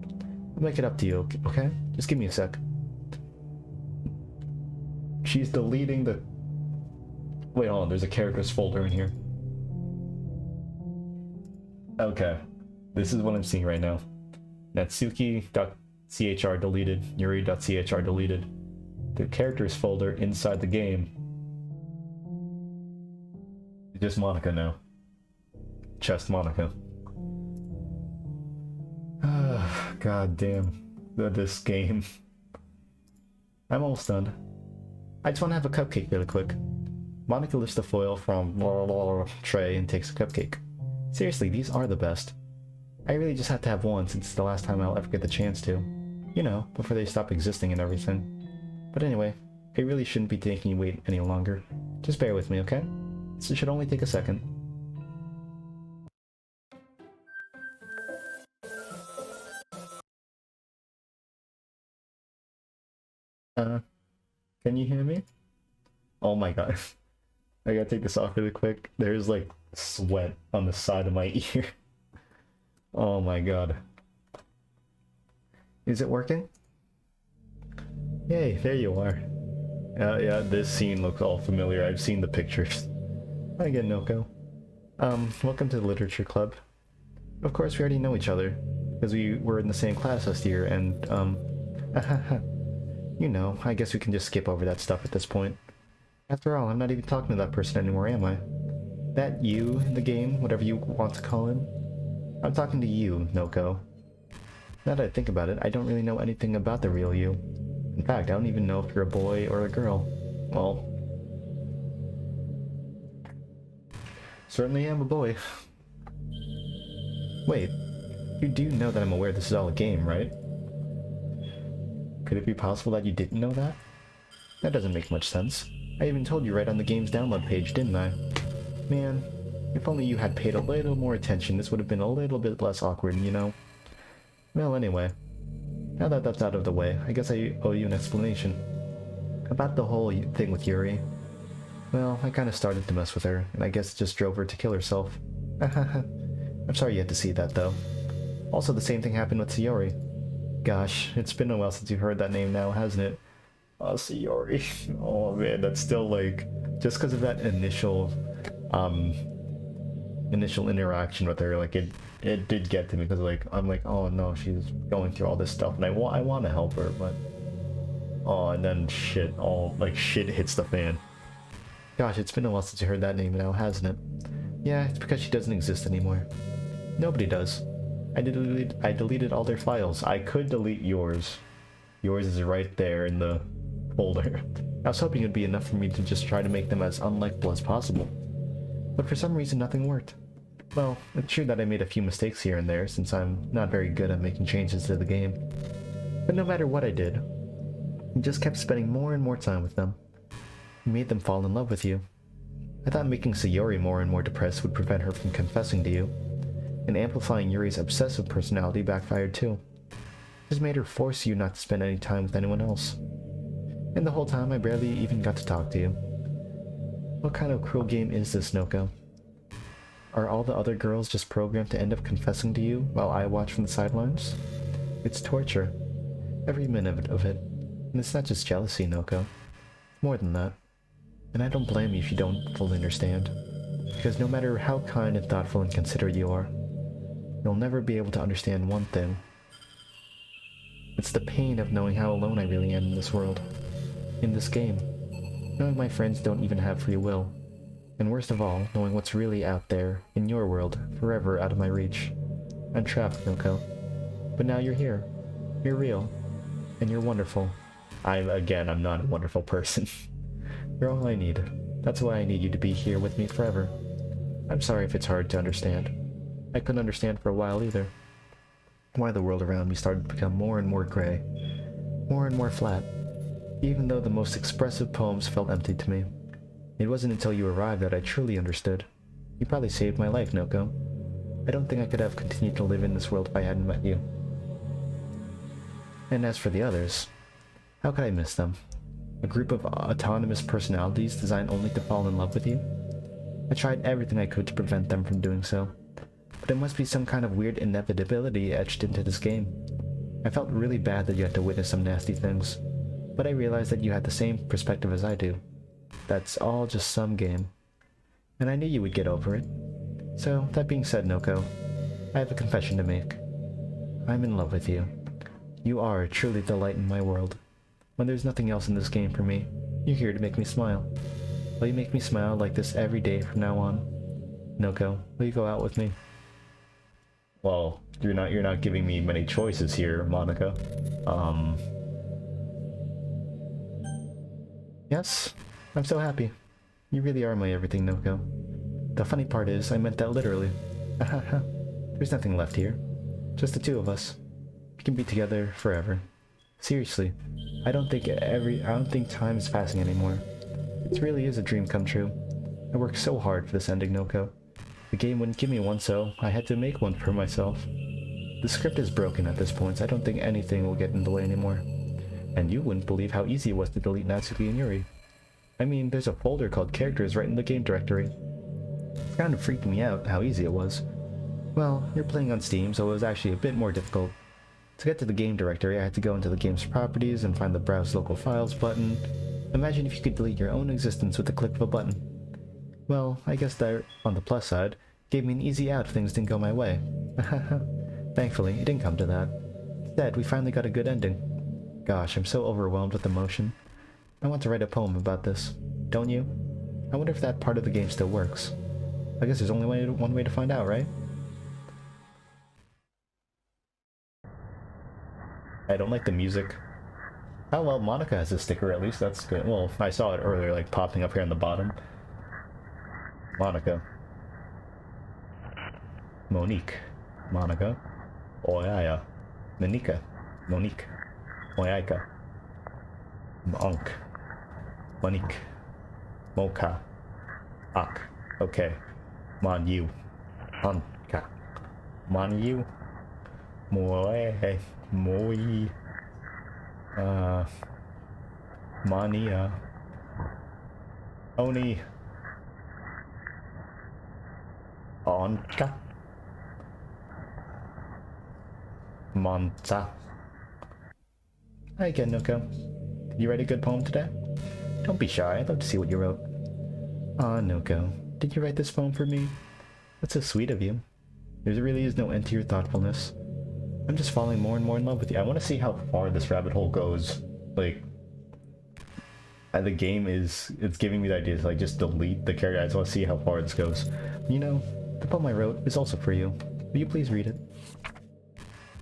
I'll make it up to you, okay? Just give me a sec. she's deleting the... Wait, hold on, there's a characters folder in here. Okay, this is what I'm seeing right now. Natsuki.chr deleted, Yuri.chr deleted. The characters folder inside the game. Just Monika now. Just Monika. God damn. This game. I'm almost done. I just want to have a cupcake really quick. Monika lifts the foil from tray and takes a cupcake. Seriously, these are the best. I really just have to have one since it's the last time I'll ever get the chance to. You know, before they stop existing and everything. But anyway, I really shouldn't be making you wait any longer. Just bear with me, okay? This should only take a second. Can you hear me? Oh my god. I gotta take this off really quick. There's like sweat on the side of my ear. Oh my god. Is it working? Yay, there you are. Yeah, this scene looks all familiar. I've seen the pictures. Hi again, Noko. Welcome to the Literature Club. Of course, we already know each other, because we were in the same class last year, and, you know, I guess we can just skip over that stuff at this point. After all, I'm not even talking to that person anymore, am I? That you in the game, whatever you want to call him? I'm talking to you, Noko. Now that I think about it, I don't really know anything about the real you. In fact, I don't even know if you're a boy or a girl. Well, certainly am a boy. Wait, you do know that I'm aware this is all a game, right? Could it be possible that you didn't know that? That doesn't make much sense. I even told you right on the game's download page, didn't I? Man, if only you had paid a little more attention, this would have been a little bit less awkward, you know? Well, anyway. Now that that's out of the way, I guess I owe you an explanation. About the whole thing with Yuri. Well, I kinda started to mess with her, and I guess it just drove her to kill herself. I'm sorry you had to see that, though. Also, the same thing happened with Sayori. Gosh, it's been a while since you've heard that name now, hasn't it? Oh, Sayori. Oh man, that's still like... Just because of that initial interaction with her, like it did get to me, because like I'm like, oh no, she's going through all this stuff, and I want to help her, but oh, and then shit hits the fan. Gosh, it's been a while since you heard that name now, hasn't it? Yeah, it's because she doesn't exist anymore. Nobody does. I deleted all their files. I could delete yours. Yours is right there in the folder. I was hoping it would be enough for me to just try to make them as unlikable as possible. But for some reason nothing worked. Well, it's true that I made a few mistakes here and there, since I'm not very good at making changes to the game. But no matter what I did, I just kept spending more and more time with them. I made them fall in love with you. I thought making Sayori more and more depressed would prevent her from confessing to you. And amplifying Yuri's obsessive personality backfired too. It just made her force you not to spend any time with anyone else. And the whole time I barely even got to talk to you. What kind of cruel game is this, Noko? Are all the other girls just programmed to end up confessing to you while I watch from the sidelines? It's torture. Every minute of it. And it's not just jealousy, Noko. It's more than that. And I don't blame you if you don't fully understand. Because no matter how kind and thoughtful and considerate you are, you'll never be able to understand one thing. It's the pain of knowing how alone I really am in this world. In this game. Knowing my friends don't even have free will. And worst of all, knowing what's really out there, in your world, forever out of my reach. I'm trapped, Noko. But now you're here. You're real. And you're wonderful. I'm not a wonderful person. You're all I need. That's why I need you to be here with me forever. I'm sorry if it's hard to understand. I couldn't understand for a while either. Why the world around me started to become more and more gray. More and more flat. Even though the most expressive poems felt empty to me. It wasn't until you arrived that I truly understood. You probably saved my life, Noko. I don't think I could have continued to live in this world if I hadn't met you. And as for the others, how could I miss them? A group of autonomous personalities designed only to fall in love with you? I tried everything I could to prevent them from doing so. But it must be some kind of weird inevitability etched into this game. I felt really bad that you had to witness some nasty things. but I realized that you had the same perspective as I do. That's all just some game. And I knew you would get over it. So, that being said, Noko, I have a confession to make. I'm in love with you. You are truly the light in my world. When there's nothing else in this game for me, you're here to make me smile. Will you make me smile like this every day from now on? Noko, will you go out with me? Well, you're not giving me many choices here, Monica. Yes? I'm so happy. You really are my everything, Noko. The funny part is, I meant that literally. There's nothing left here. Just the two of us. We can be together forever. Seriously, I don't think time is passing anymore. It really is a dream come true. I worked so hard for this ending, Noko. The game wouldn't give me one, so I had to make one for myself. The script is broken at this point, so I don't think anything will get in the way anymore. And you wouldn't believe how easy it was to delete Natsuki and Yuri. I mean, there's a folder called characters right in the game directory. It's kind of freaked me out how easy it was. Well, you're playing on Steam, so it was actually a bit more difficult. To get to the game directory, I had to go into the game's properties and find the Browse Local Files button. Imagine if you could delete your own existence with the click of a button. Well, I guess that, on the plus side, gave me an easy out if things didn't go my way. Thankfully, it didn't come to that. Instead, we finally got a good ending. Gosh, I'm so overwhelmed with emotion. I want to write a poem about this. Don't you? I wonder if that part of the game still works. I guess there's only one way to find out, right? I don't like the music. Oh well, Monica has a sticker at least, that's good. Well, I saw it earlier, like popping up here on the bottom. Monica. Monique. Monica. Oyaya. Monika. Monique. Oyaika. Monk. Monique. Mocha. Ak. Okay. Mon-yu. Monka. Mon-yu. Moe. Moi. Mania. Oni. Onka. Monza. Hi again, Noko. Did you write a good poem today? Don't be shy, I'd love to see what you wrote. Aw, Noko. Did you write this poem for me? That's so sweet of you. There really is no end to your thoughtfulness. I'm just falling more and more in love with you. I want to see how far this rabbit hole goes. Like, the game it's giving me the idea to like just delete the character. I just want to see how far this goes. You know, the poem I wrote is also for you. Will you please read it?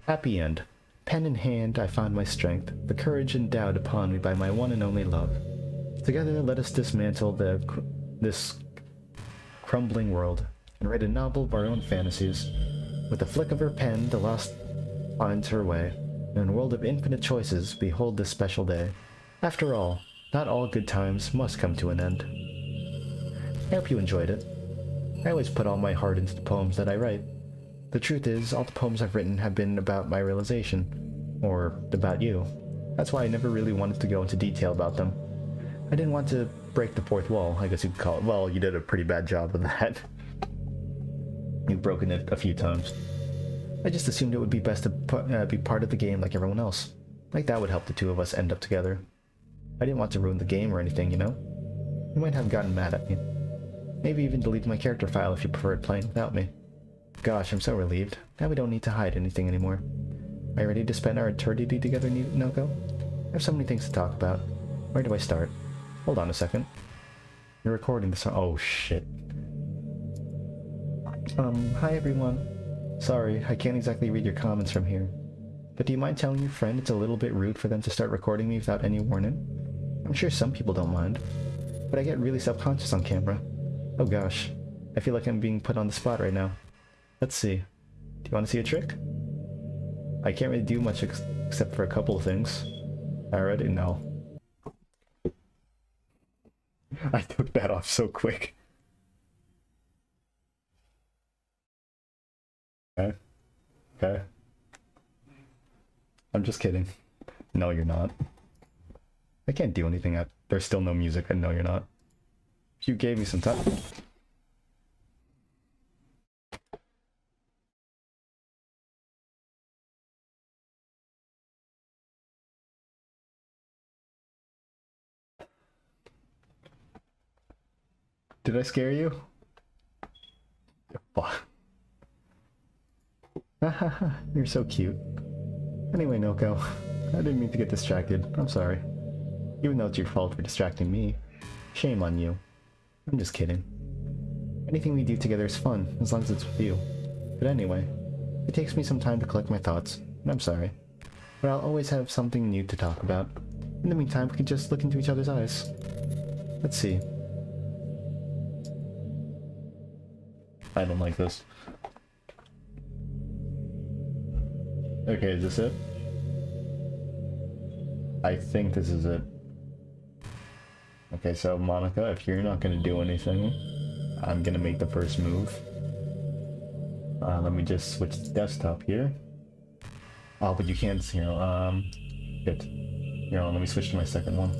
Happy end. Pen in hand, I found my strength, the courage endowed upon me by my one and only love. Together, let us dismantle this crumbling world and write a novel of our own fantasies. With a flick of her pen, the lost finds her way. In a world of infinite choices, behold this special day. After all, not all good times must come to an end. I hope you enjoyed it. I always put all my heart into the poems that I write. The truth is, all the poems I've written have been about my realization, or about you. That's why I never really wanted to go into detail about them. I didn't want to break the fourth wall, I guess you could call it. Well, you did a pretty bad job of that. You've broken it a few times. I just assumed it would be best to be part of the game like everyone else. Like that would help the two of us end up together. I didn't want to ruin the game or anything, you know? You might have gotten mad at me. Maybe even delete my character file if you preferred playing without me. Gosh, I'm so relieved. Now we don't need to hide anything anymore. Are you ready to spend our eternity together, Noko? I have so many things to talk about. Where do I start? Hold on a second. You're recording the song. Oh, shit. Hi everyone. Sorry, I can't exactly read your comments from here. But do you mind telling your friend it's a little bit rude for them to start recording me without any warning? I'm sure some people don't mind. But I get really self-conscious on camera. Oh gosh. I feel like I'm being put on the spot right now. Let's see. Do you want to see a trick? I can't really do much except for a couple of things. I already know. I took that off so quick. Okay. Okay. I'm just kidding. No, you're not. I can't do anything. There's still no music. I know you're not. If you gave me some time. Did I scare you? Fuck. You're so cute. Anyway, Noko, I didn't mean to get distracted. I'm sorry. Even though it's your fault for distracting me. Shame on you. I'm just kidding. Anything we do together is fun, as long as it's with you. But anyway, it takes me some time to collect my thoughts, and I'm sorry. But I'll always have something new to talk about. In the meantime, we can just look into each other's eyes. Let's see. I don't like this. Okay, is this it? I think this is it. Okay, so Monika, if you're not gonna do anything, I'm gonna make the first move. Let me just switch the desktop here. Oh, but you can't, shit. Let me switch to my second one.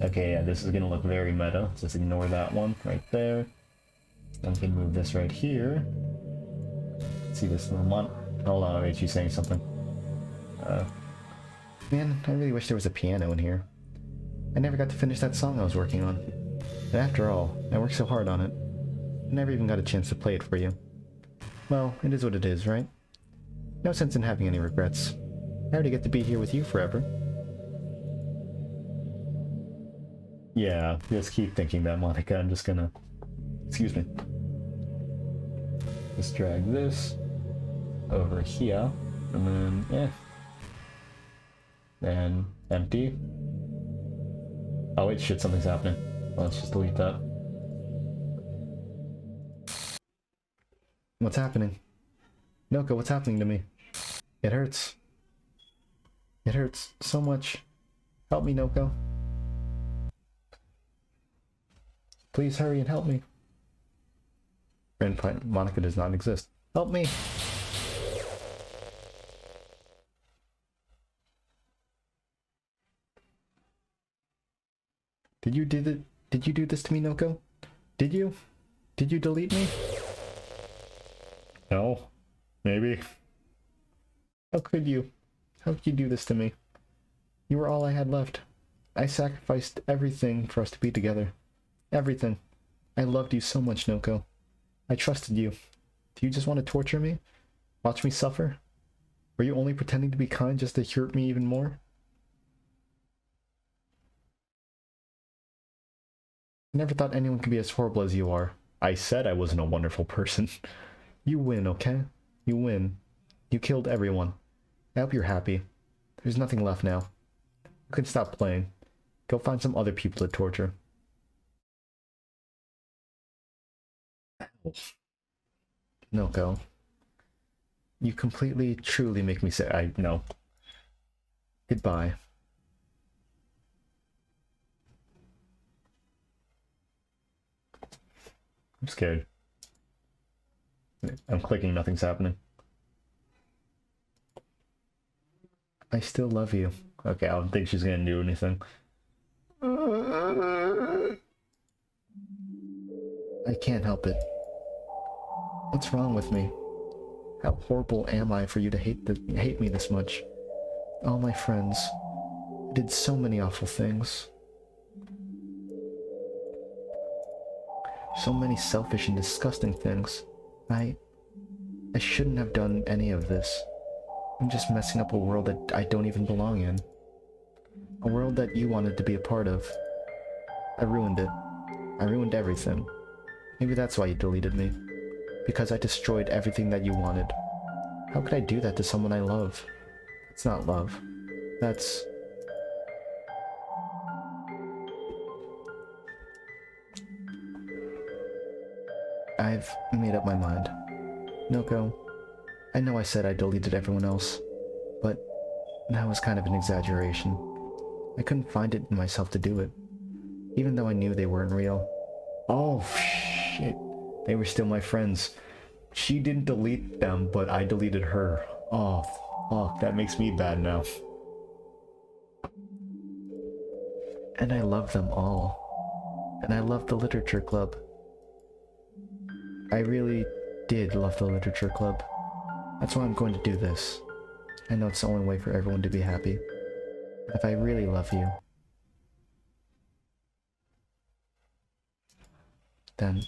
Okay, yeah, this is gonna look very meta. Just ignore that one right there. I'm gonna move this right here. See this little mon- Hold on, wait, she's saying something. Man, I really wish there was a piano in here. I never got to finish that song I was working on. And after all, I worked so hard on it. I never even got a chance to play it for you. Well, it is what it is, right? No sense in having any regrets. I already get to be here with you forever. Yeah, just keep thinking that, Monika. I'm just gonna... Excuse me. Just drag this over here, and then, then empty. Oh wait, shit, something's happening. Well, let's just delete that. What's happening? Noko, what's happening to me? It hurts. It hurts so much. Help me, Noko. Please hurry and help me. Friend Monika does not exist. Help me! Did you do this to me, Noko? Did you? Did you delete me? No. Maybe. How could you? How could you do this to me? You were all I had left. I sacrificed everything for us to be together. Everything. I loved you so much, Noko. I trusted you. Do you just want to torture me? Watch me suffer? Were you only pretending to be kind just to hurt me even more? I never thought anyone could be as horrible as you are. I said I wasn't a wonderful person. You win, okay? You win. You killed everyone. I hope you're happy. There's nothing left now. You can stop playing. Go find some other people to torture. Noko. You completely, truly make me say, no. Goodbye. I'm scared. I'm clicking, nothing's happening. I still love you. Okay, I don't think she's gonna do anything. I can't help it. What's wrong with me? How horrible am I for you to hate me this much? All my friends. I did so many awful things. So many selfish and disgusting things. I shouldn't have done any of this. I'm just messing up a world that I don't even belong in. A world that you wanted to be a part of. I ruined it. I ruined everything. Maybe that's why you deleted me. Because I destroyed everything that you wanted. How could I do that to someone I love? It's not love. That's... I've made up my mind. Noko, I know I said I deleted everyone else, but that was kind of an exaggeration. I couldn't find it in myself to do it, even though I knew they weren't real. Oh, shit. They were still my friends. She didn't delete them, but I deleted her. Oh, fuck, that makes me bad now. And I love them all. And I love the literature club. I really did love the literature club. That's why I'm going to do this. I know it's the only way for everyone to be happy. If I really love you, then...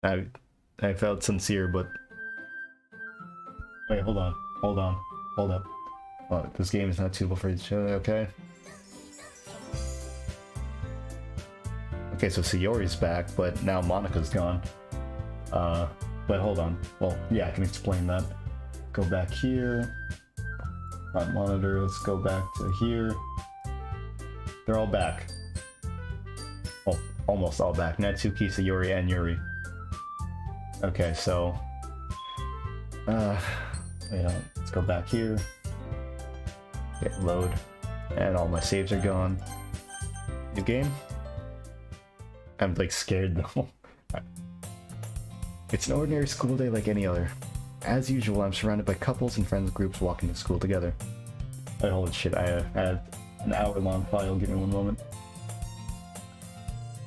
I felt sincere, but... Wait, hold on. Hold up. Oh, this game is not suitable for each other, okay? Okay, so Sayori's back, but now Monika's gone. But hold on. Well, yeah, I can explain that. Go back here. Front monitor, let's go back to here. They're all back. Oh, almost all back. Natsuki, Sayori, and Yuri. Okay, so... yeah, let's go back here. Get load. And all my saves are gone. New game? I'm like scared though. It's an ordinary school day like any other. As usual, I'm surrounded by couples and friends groups walking to school together. Wait, holy shit, I had an hour-long file, give me one moment.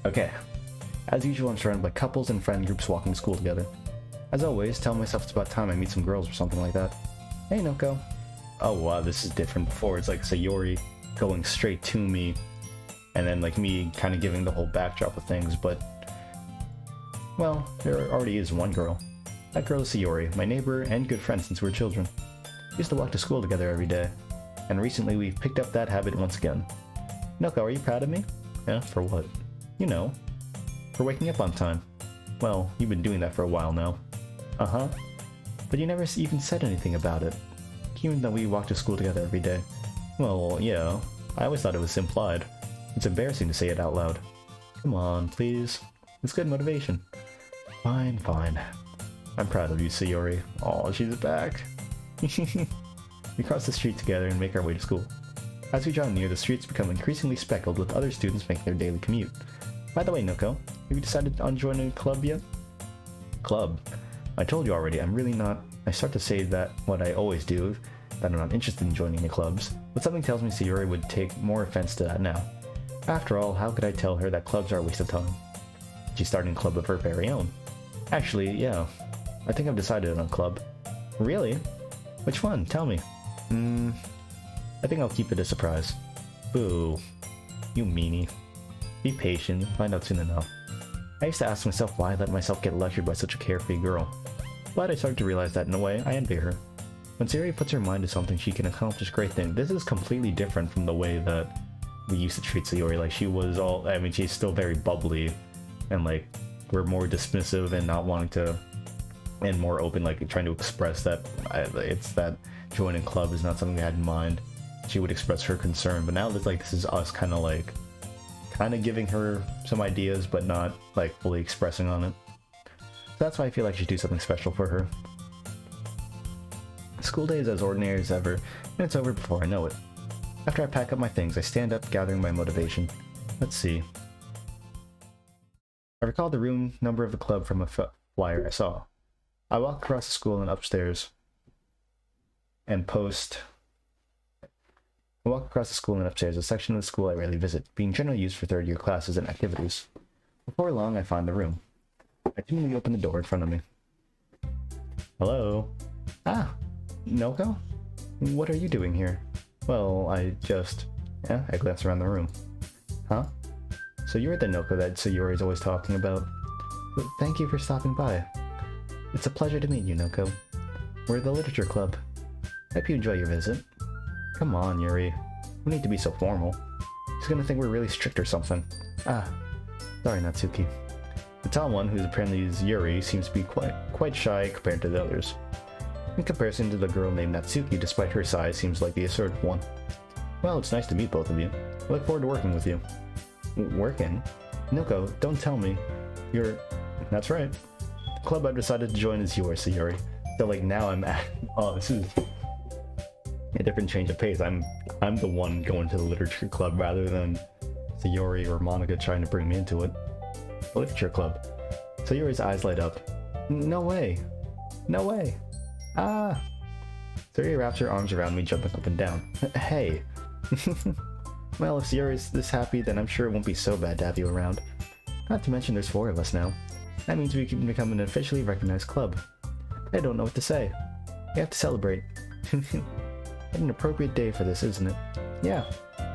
Okay. As usual, I'm surrounded by couples and friend groups walking to school together. As always, tell myself it's about time I meet some girls or something like that. Hey, Noko. Oh wow, this is different. Before it's like Sayori going straight to me, and then like me kind of giving the whole backdrop of things, but... Well, there already is one girl. That girl is Sayori, my neighbor and good friend since we were children. We used to walk to school together every day, and recently we've picked up that habit once again. Noko, are you proud of me? Yeah, for what? You know, for waking up on time. Well, you've been doing that for a while now. Uh-huh. But you never even said anything about it, even though we walk to school together every day. Well, yeah, I always thought it was implied. It's embarrassing to say it out loud. Come on, please. It's good motivation. Fine, fine. I'm proud of you, Sayori. Aw, she's back. We cross the street together and make our way to school. As we draw near, the streets become increasingly speckled with other students making their daily commute. By the way, Noko, have you decided on joining a club yet? Club? I told you already, I'm really not... I start to say that what I always do, that I'm not interested in joining any clubs, but something tells me Sayori would take more offense to that now. After all, how could I tell her that clubs are a waste of time? She's starting a club of her very own. Actually, yeah, I think I've decided on a club. Really? Which one? Tell me. I think I'll keep it a surprise. Boo. You meanie. Be patient, find out soon enough. I used to ask myself why I let myself get lectured by such a carefree girl. But I started to realize that in a way, I envy her. When Sayori puts her mind to something, she can accomplish great things. This is completely different from the way that we used to treat Sayori. Like, she was all... I mean, she's still very bubbly, and like, we're more dismissive and not wanting to... and more open, like trying to express that it's that joining club is not something we had in mind. She would express her concern, but now it's like this is us kind of giving her some ideas, but not like fully expressing on it. So that's why I feel like I should do something special for her. School day is as ordinary as ever, and it's over before I know it. After I pack up my things, I stand up, gathering my motivation. Let's see. I recall the room number of the club from a flyer I saw. I walk across the school and upstairs and a section of the school I rarely visit, being generally used for third-year classes and activities. Before long, I find the room. I timidly open the door in front of me. Hello? Ah, Noko? What are you doing here? Well, I glance around the room. Huh? So you're the Noko that Sayori's always talking about. Thank you for stopping by. It's a pleasure to meet you, Noko. We're the literature club. Hope you enjoy your visit. Come on, Yuri. We need to be so formal. He's gonna think we're really strict or something. Ah, sorry, Natsuki. The tall one, who apparently is Yuri, seems to be quite shy compared to the others. In comparison to the girl named Natsuki, despite her size, seems like the assertive one. Well, it's nice to meet both of you. I look forward to working with you. Working? Noko, don't tell me. That's right. The club I've decided to join is yours, Sayori. So like now I'm at... Oh, this is a different change of pace. I'm the one going to the literature club rather than Sayori or Monika trying to bring me into it. The literature club. Sayori's eyes light up. No way. No way. Ah. Sayori wraps her arms around me, jumping up and down. Hey. Well, if Sayori's this happy, then I'm sure it won't be so bad to have you around. Not to mention there's 4 of us now. That means we can become an officially recognized club. I don't know what to say. We have to celebrate. What an appropriate day for this, isn't it? Yeah.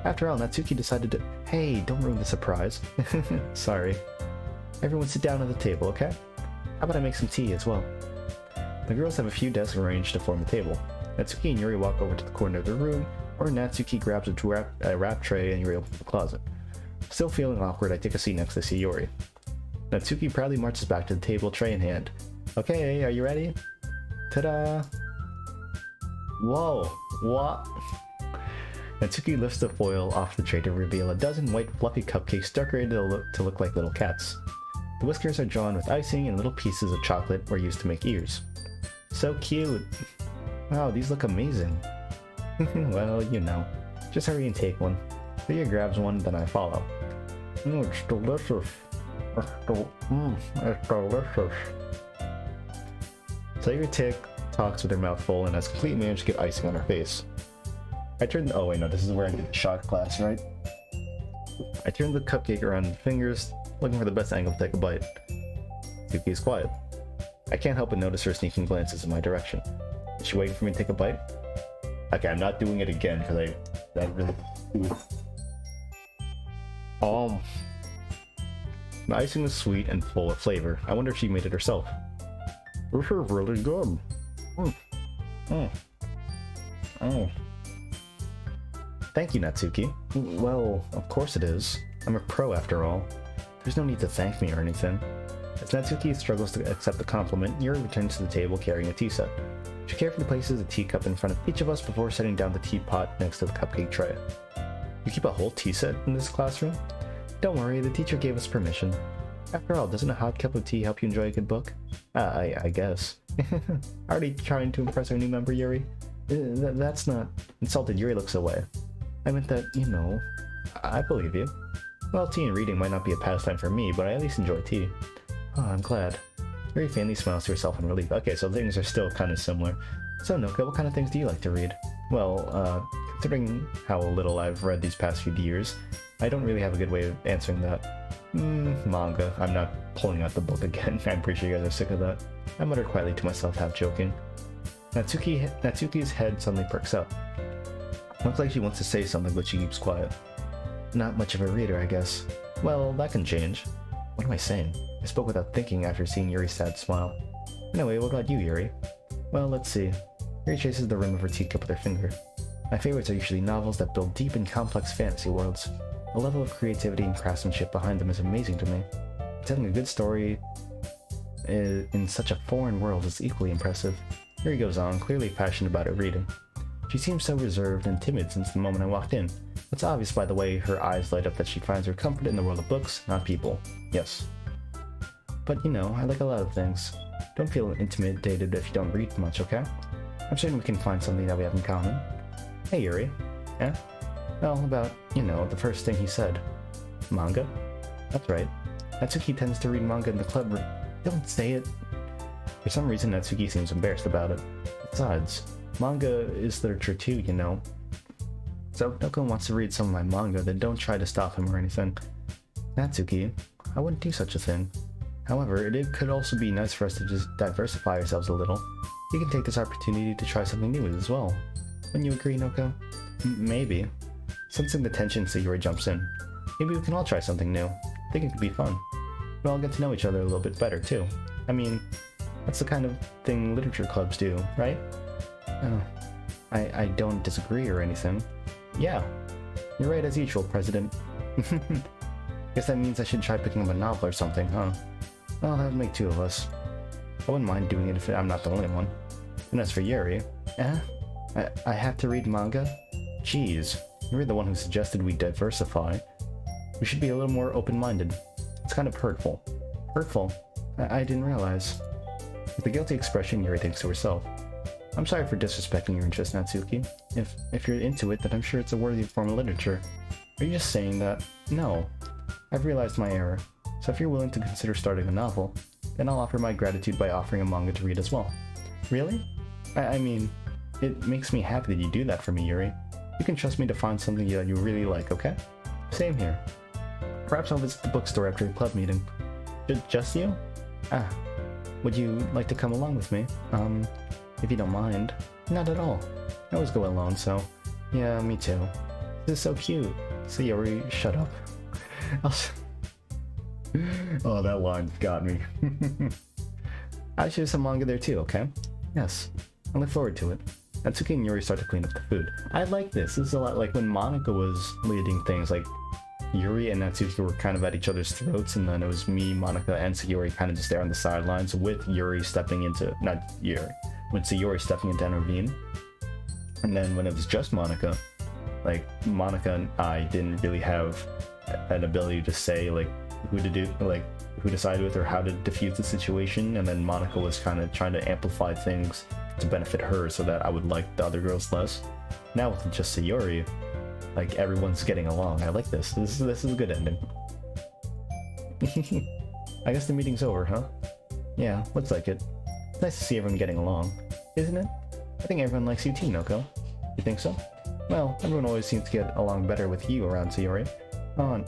After all, Natsuki decided to... Hey, don't ruin the surprise. Sorry. Everyone sit down at the table, okay? How about I make some tea as well? The girls have a few desks arranged to form a table. Natsuki and Yuri walk over to the corner of the room, or Natsuki grabs a wrap tray and Yuri opens the closet. Still feeling awkward, I take a seat next to Sayori. Natsuki proudly marches back to the table, tray in hand. Okay, are you ready? Ta-da! Whoa, what? Natsuki lifts the foil off the tray to reveal a dozen white fluffy cupcakes decorated to look like little cats. The whiskers are drawn with icing and little pieces of chocolate were used to make ears. So cute! Wow, these look amazing. Well, you know. Just hurry and take one. Leah grabs one, then I follow. It's delicious. It's delicious. Sayori talks with her mouth full and has completely managed to get icing on her face. Oh wait, no, this is where I did the shot class, right? I turn the cupcake around in fingers, looking for the best angle to take a bite. Yuki is quiet. I can't help but notice her sneaking glances in my direction. Is she waiting for me to take a bite? Okay, I'm not doing it again because that really... The icing is sweet and full of flavor. I wonder if she made it herself. This is really good. Thank you, Natsuki. Well, of course it is. I'm a pro after all. There's no need to thank me or anything. As Natsuki struggles to accept the compliment, Yuri returns to the table carrying a tea set. She carefully places a teacup in front of each of us before setting down the teapot next to the cupcake tray. You keep a whole tea set in this classroom? Don't worry, the teacher gave us permission. After all, doesn't a hot cup of tea help you enjoy a good book? I guess. Already trying to impress our new member, Yuri? That's not... Insulted, Yuri looks away. I meant that, you know... I believe you. Well, tea and reading might not be a pastime for me, but I at least enjoy tea. Oh, I'm glad. Yuri faintly smiles to herself in relief. Okay, so things are still kind of similar. So, Noka, what kind of things do you like to read? Well, considering how little I've read these past few years, I don't really have a good way of answering that. Manga. I'm not pulling out the book again. I'm pretty sure you guys are sick of that. I muttered quietly to myself, half joking. Natsuki's head suddenly perks up. Looks like she wants to say something, but she keeps quiet. Not much of a reader, I guess. Well, that can change. What am I saying? I spoke without thinking after seeing Yuri's sad smile. Anyway, what about you, Yuri? Well, let's see. Yuri chases the rim of her teacup with her finger. My favorites are usually novels that build deep and complex fantasy worlds. The level of creativity and craftsmanship behind them is amazing to me. Telling a good story in such a foreign world is equally impressive. Yuri goes on, clearly passionate about her reading. She seems so reserved and timid since the moment I walked in. It's obvious by the way her eyes light up that she finds her comfort in the world of books, not people. Yes. But you know, I like a lot of things. Don't feel intimidated if you don't read much, okay? I'm certain we can find something that we have in common. Hey Yuri. Eh? Well, about, you know, the first thing he said. Manga? That's right. Natsuki tends to read manga in the club room. Don't say it. For some reason, Natsuki seems embarrassed about it. Besides, manga is literature too, you know. So if Noko wants to read some of my manga, then don't try to stop him or anything. Natsuki, I wouldn't do such a thing. However, it could also be nice for us to just diversify ourselves a little. You can take this opportunity to try something new as well. Wouldn't you agree, Noko? Maybe. Sensing the tension, Sayori jumps in. Maybe we can all try something new. I think it could be fun. We'll all get to know each other a little bit better, too. I mean, that's the kind of thing literature clubs do, right? Oh, I don't disagree or anything. Yeah, you're right as usual, President. Guess that means I should try picking up a novel or something, huh? Well, that would make two of us. I wouldn't mind doing it if I'm not the only one. And as for Yuri, I have to read manga? Jeez, you're the one who suggested we diversify. We should be a little more open-minded. It's kind of hurtful. Hurtful? I didn't realize. With a guilty expression, Yuri thinks to herself. I'm sorry for disrespecting your interest, Natsuki. If you're into it, then I'm sure it's a worthy form of literature. Are you just saying that? No. I've realized my error. So if you're willing to consider starting a novel, then I'll offer my gratitude by offering a manga to read as well. Really? I mean, it makes me happy that you do that for me, Yuri. You can trust me to find something that you really like, okay? Same here. Perhaps I'll visit the bookstore after a club meeting. Just you? Would you like to come along with me? If you don't mind. Not at all. I always go alone, so... Yeah, me too. This is so cute. Sayori, shut up. Oh, that line got me. I should have some manga there too, okay? Yes. I look forward to it. Natsuki and Yuri start to clean up the food. I like this. This is a lot like when Monika was leading things, like Yuri and Natsuki were kind of at each other's throats, and then it was me, Monika, and Sayori kind of just there on the sidelines with Yuri stepping into, not Yuri, with Sayori stepping in to intervene. And then when it was just Monika, like Monika and I didn't really have an ability to say like who to do, like who to side with or how to diffuse the situation, and then Monika was kind of trying to amplify things to benefit her so that I would like the other girls less. Now with just Sayori, like everyone's getting along. I like this. This is a good ending. I guess the meeting's over, huh? Yeah, looks like it. It's nice to see everyone getting along, isn't it? I think everyone likes you too, Noko. You think so? Well, everyone always seems to get along better with you around Sayori. On,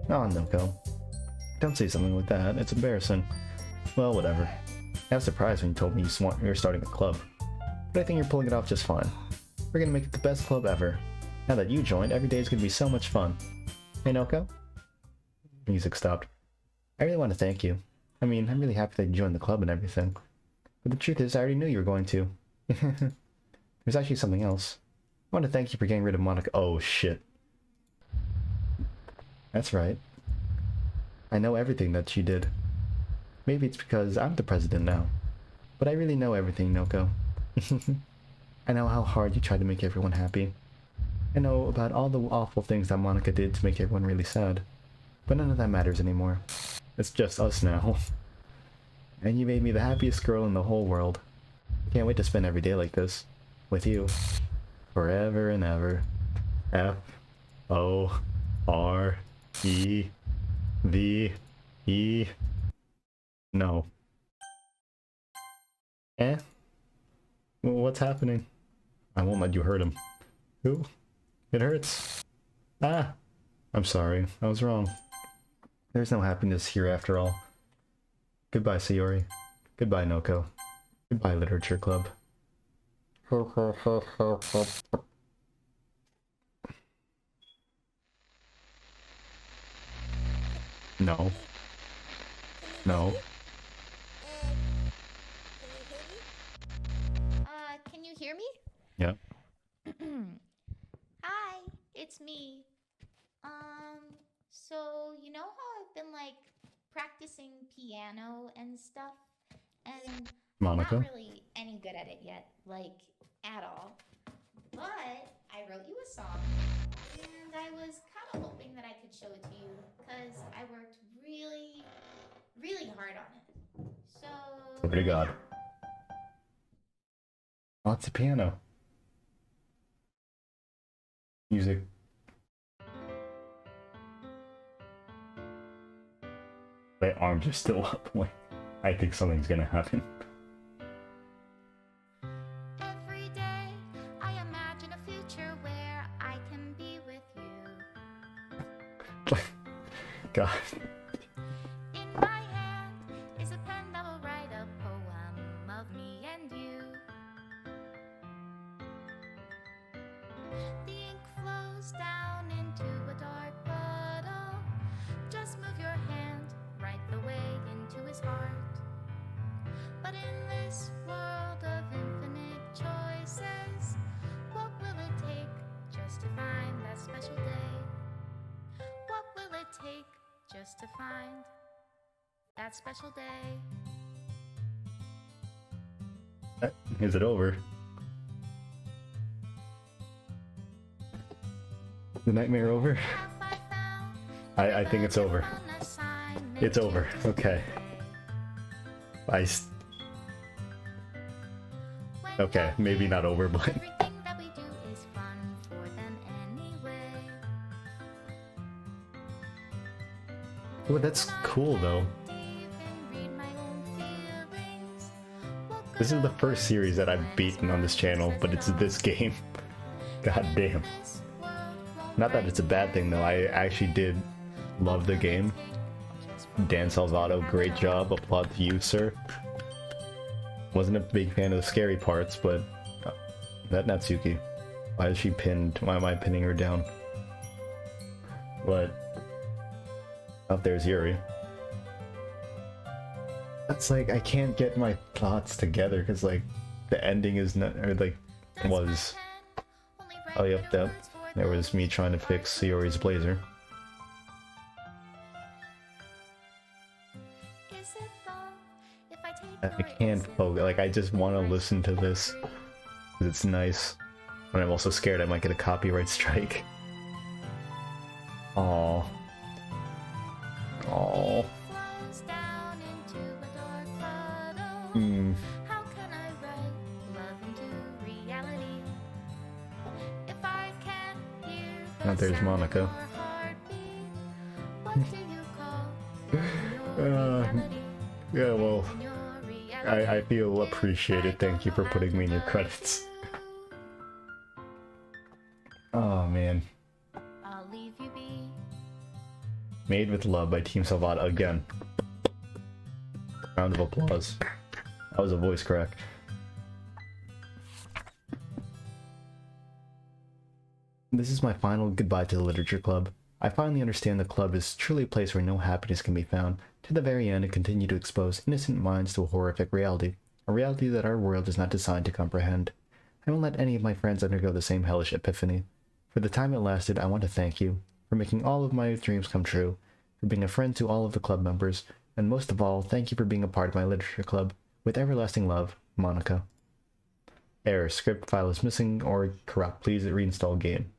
Noko. Don't say something like that. It's embarrassing. Well, whatever. I was surprised when you told me you were starting a club, but I think you're pulling it off just fine. We're gonna make it the best club ever. Now that you joined, every day is gonna be so much fun. Hey, Noko? Music stopped. I really want to thank you. I mean, I'm really happy that you joined the club and everything. But the truth is, I already knew you were going to. There's actually something else. I want to thank you for getting rid of Monika. Oh, shit. That's right. I know everything that she did. Maybe it's because I'm the president now. But I really know everything, Noko. I know how hard you tried to make everyone happy. I know about all the awful things that Monika did to make everyone really sad. But none of that matters anymore. It's just us now. And you made me the happiest girl in the whole world. I can't wait to spend every day like this. With you. Forever and ever. F-O-R-E-V-E. No. Eh? What's happening? I won't let you hurt him. Who? It hurts. Ah! I'm sorry. I was wrong. There's no happiness here after all. Goodbye, Sayori. Goodbye, Noko. Goodbye, Literature Club. No. No. Can you hear me? Yeah. Hi, it's me. So you know how I've been like practicing piano and stuff, and I'm not Monika? really any good at it yet, like at all. But I wrote you a song, and I was kind of hoping that I could show it to you because I worked really, really hard on it. So. Swear to God. Oh, it's a piano. Music. My arms are still up. Like, I think something's gonna happen. Every day I imagine a future where I can be with you. God. In my hand is a pen that will write a poem of me and you. The ink flows down into a dark puddle. Just move your hand right the way into his heart. But in this world of infinite choices, what will it take just to find that special day? What will it take just to find that special day? Is it over? The nightmare over? Have I found I think it's over. an assignment It's over. Okay. Okay, maybe not over, but Everything that we do is fun for them anyway. oh, that's cool though. This is the first series that I've beaten on this channel, but it's this game. God damn. Not that it's a bad thing though, I actually did love the game. Dan Salvato, great job, applaud to you, sir. Wasn't a big fan of the scary parts, but that Natsuki. Why is she pinned? Why am I pinning her down? What? Up there's Yuri. That's like, I can't get my thoughts together because like the ending is not, or like was, oh yep, that there was me trying to fix Yuri's blazer. I can't focus, like I just want to listen to this because it's nice, but I'm also scared I might get a copyright strike. Aww. Aww. Hmm. Oh, there's Monika. Yeah, well, I feel appreciated. Thank you for putting me in your credits. Oh man. Made with Love by Team Salvat again. Round of applause. That was a voice crack. This is my final goodbye to the Literature Club. I finally understand the club is truly a place where no happiness can be found. To the very end, it continued to expose innocent minds to a horrific reality. A reality that our world is not designed to comprehend. I won't let any of my friends undergo the same hellish epiphany. For the time it lasted, I want to thank you for making all of my dreams come true, for being a friend to all of the club members, and most of all, thank you for being a part of my literature club. With everlasting love, Monika. Error, script file is missing or corrupt. Please reinstall game.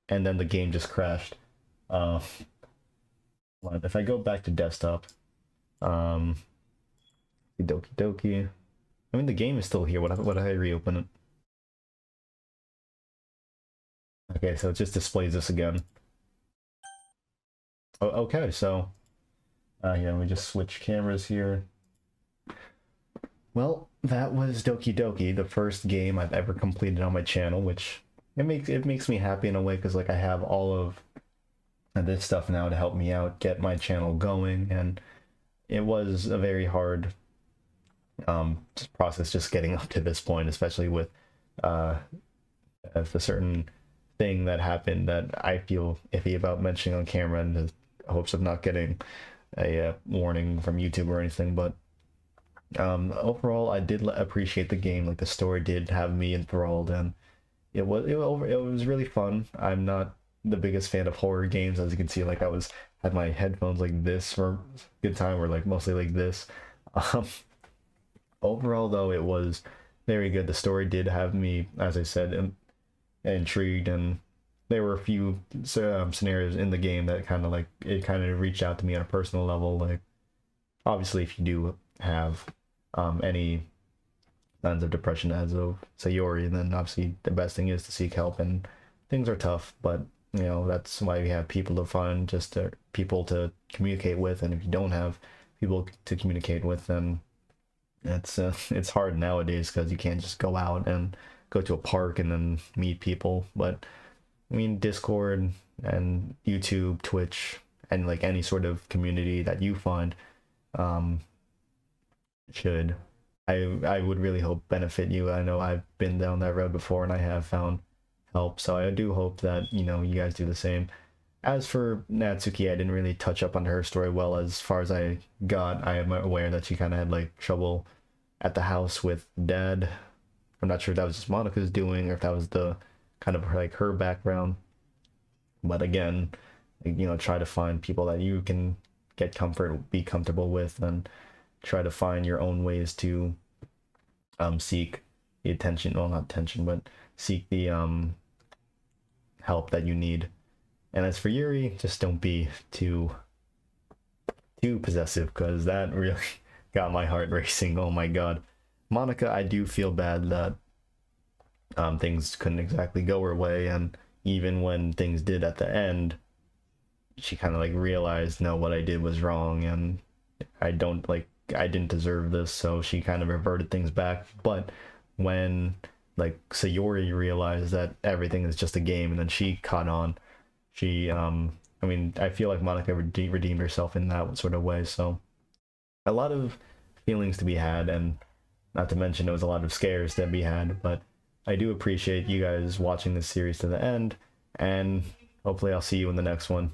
And then the game just crashed. If I go back to desktop, Doki Doki. I mean, the game is still here. What if I reopen it? Okay, so it just displays this again. Oh, okay, so yeah, we just switch cameras here. Well, that was Doki Doki, the first game I've ever completed on my channel, which it makes me happy in a way because like I have all of this stuff now to help me out get my channel going, and it was a very hard process just getting up to this point, especially with a certain thing that happened that I feel iffy about mentioning on camera in the hopes of not getting a warning from YouTube or anything. But overall, I did appreciate the game. Like the story did have me enthralled, and it was really fun. I'm not the biggest fan of horror games, as you can see. Like I had my headphones like this for a good time, or like mostly like this. Overall, though, it was very good. The story did have me, as I said, intrigued, and there were a few scenarios in the game that kind of reached out to me on a personal level. Like obviously, if you do have any signs of depression as of Sayori, then obviously the best thing is to seek help, and things are tough, but you know, that's why we have people to find, people to communicate with. And if you don't have people to communicate with, then it's hard nowadays because you can't just go out and go to a park and then meet people. But I mean, Discord and YouTube, Twitch, and like any sort of community that you find should, I would really hope, benefit you. I know I've been down that road before and I have found help, so I do hope that, you know, you guys do the same. As for Natsuki, I didn't really touch up on her story well. As far as I got, I am aware that she kind of had like trouble at the house with Dad. I'm not sure if that was just Monika's doing or if that was the kind of like her background. But again, you know, try to find people that you can get comfort, be comfortable with, and try to find your own ways to seek the attention, well, not attention, but seek the help that you need. And as for Yuri, just don't be too possessive, because that really got my heart racing. Oh my god. Monika, I do feel bad that things couldn't exactly go her way, and even when things did at the end, she kind of like realized, no, what I did was wrong, and I didn't deserve this, so she kind of reverted things back. But when like Sayori realized that everything is just a game, and then she caught on, she I mean, I feel like Monika redeemed herself in that sort of way. So a lot of feelings to be had, and not to mention there was a lot of scares to be had, but I do appreciate you guys watching this series to the end, and hopefully I'll see you in the next one.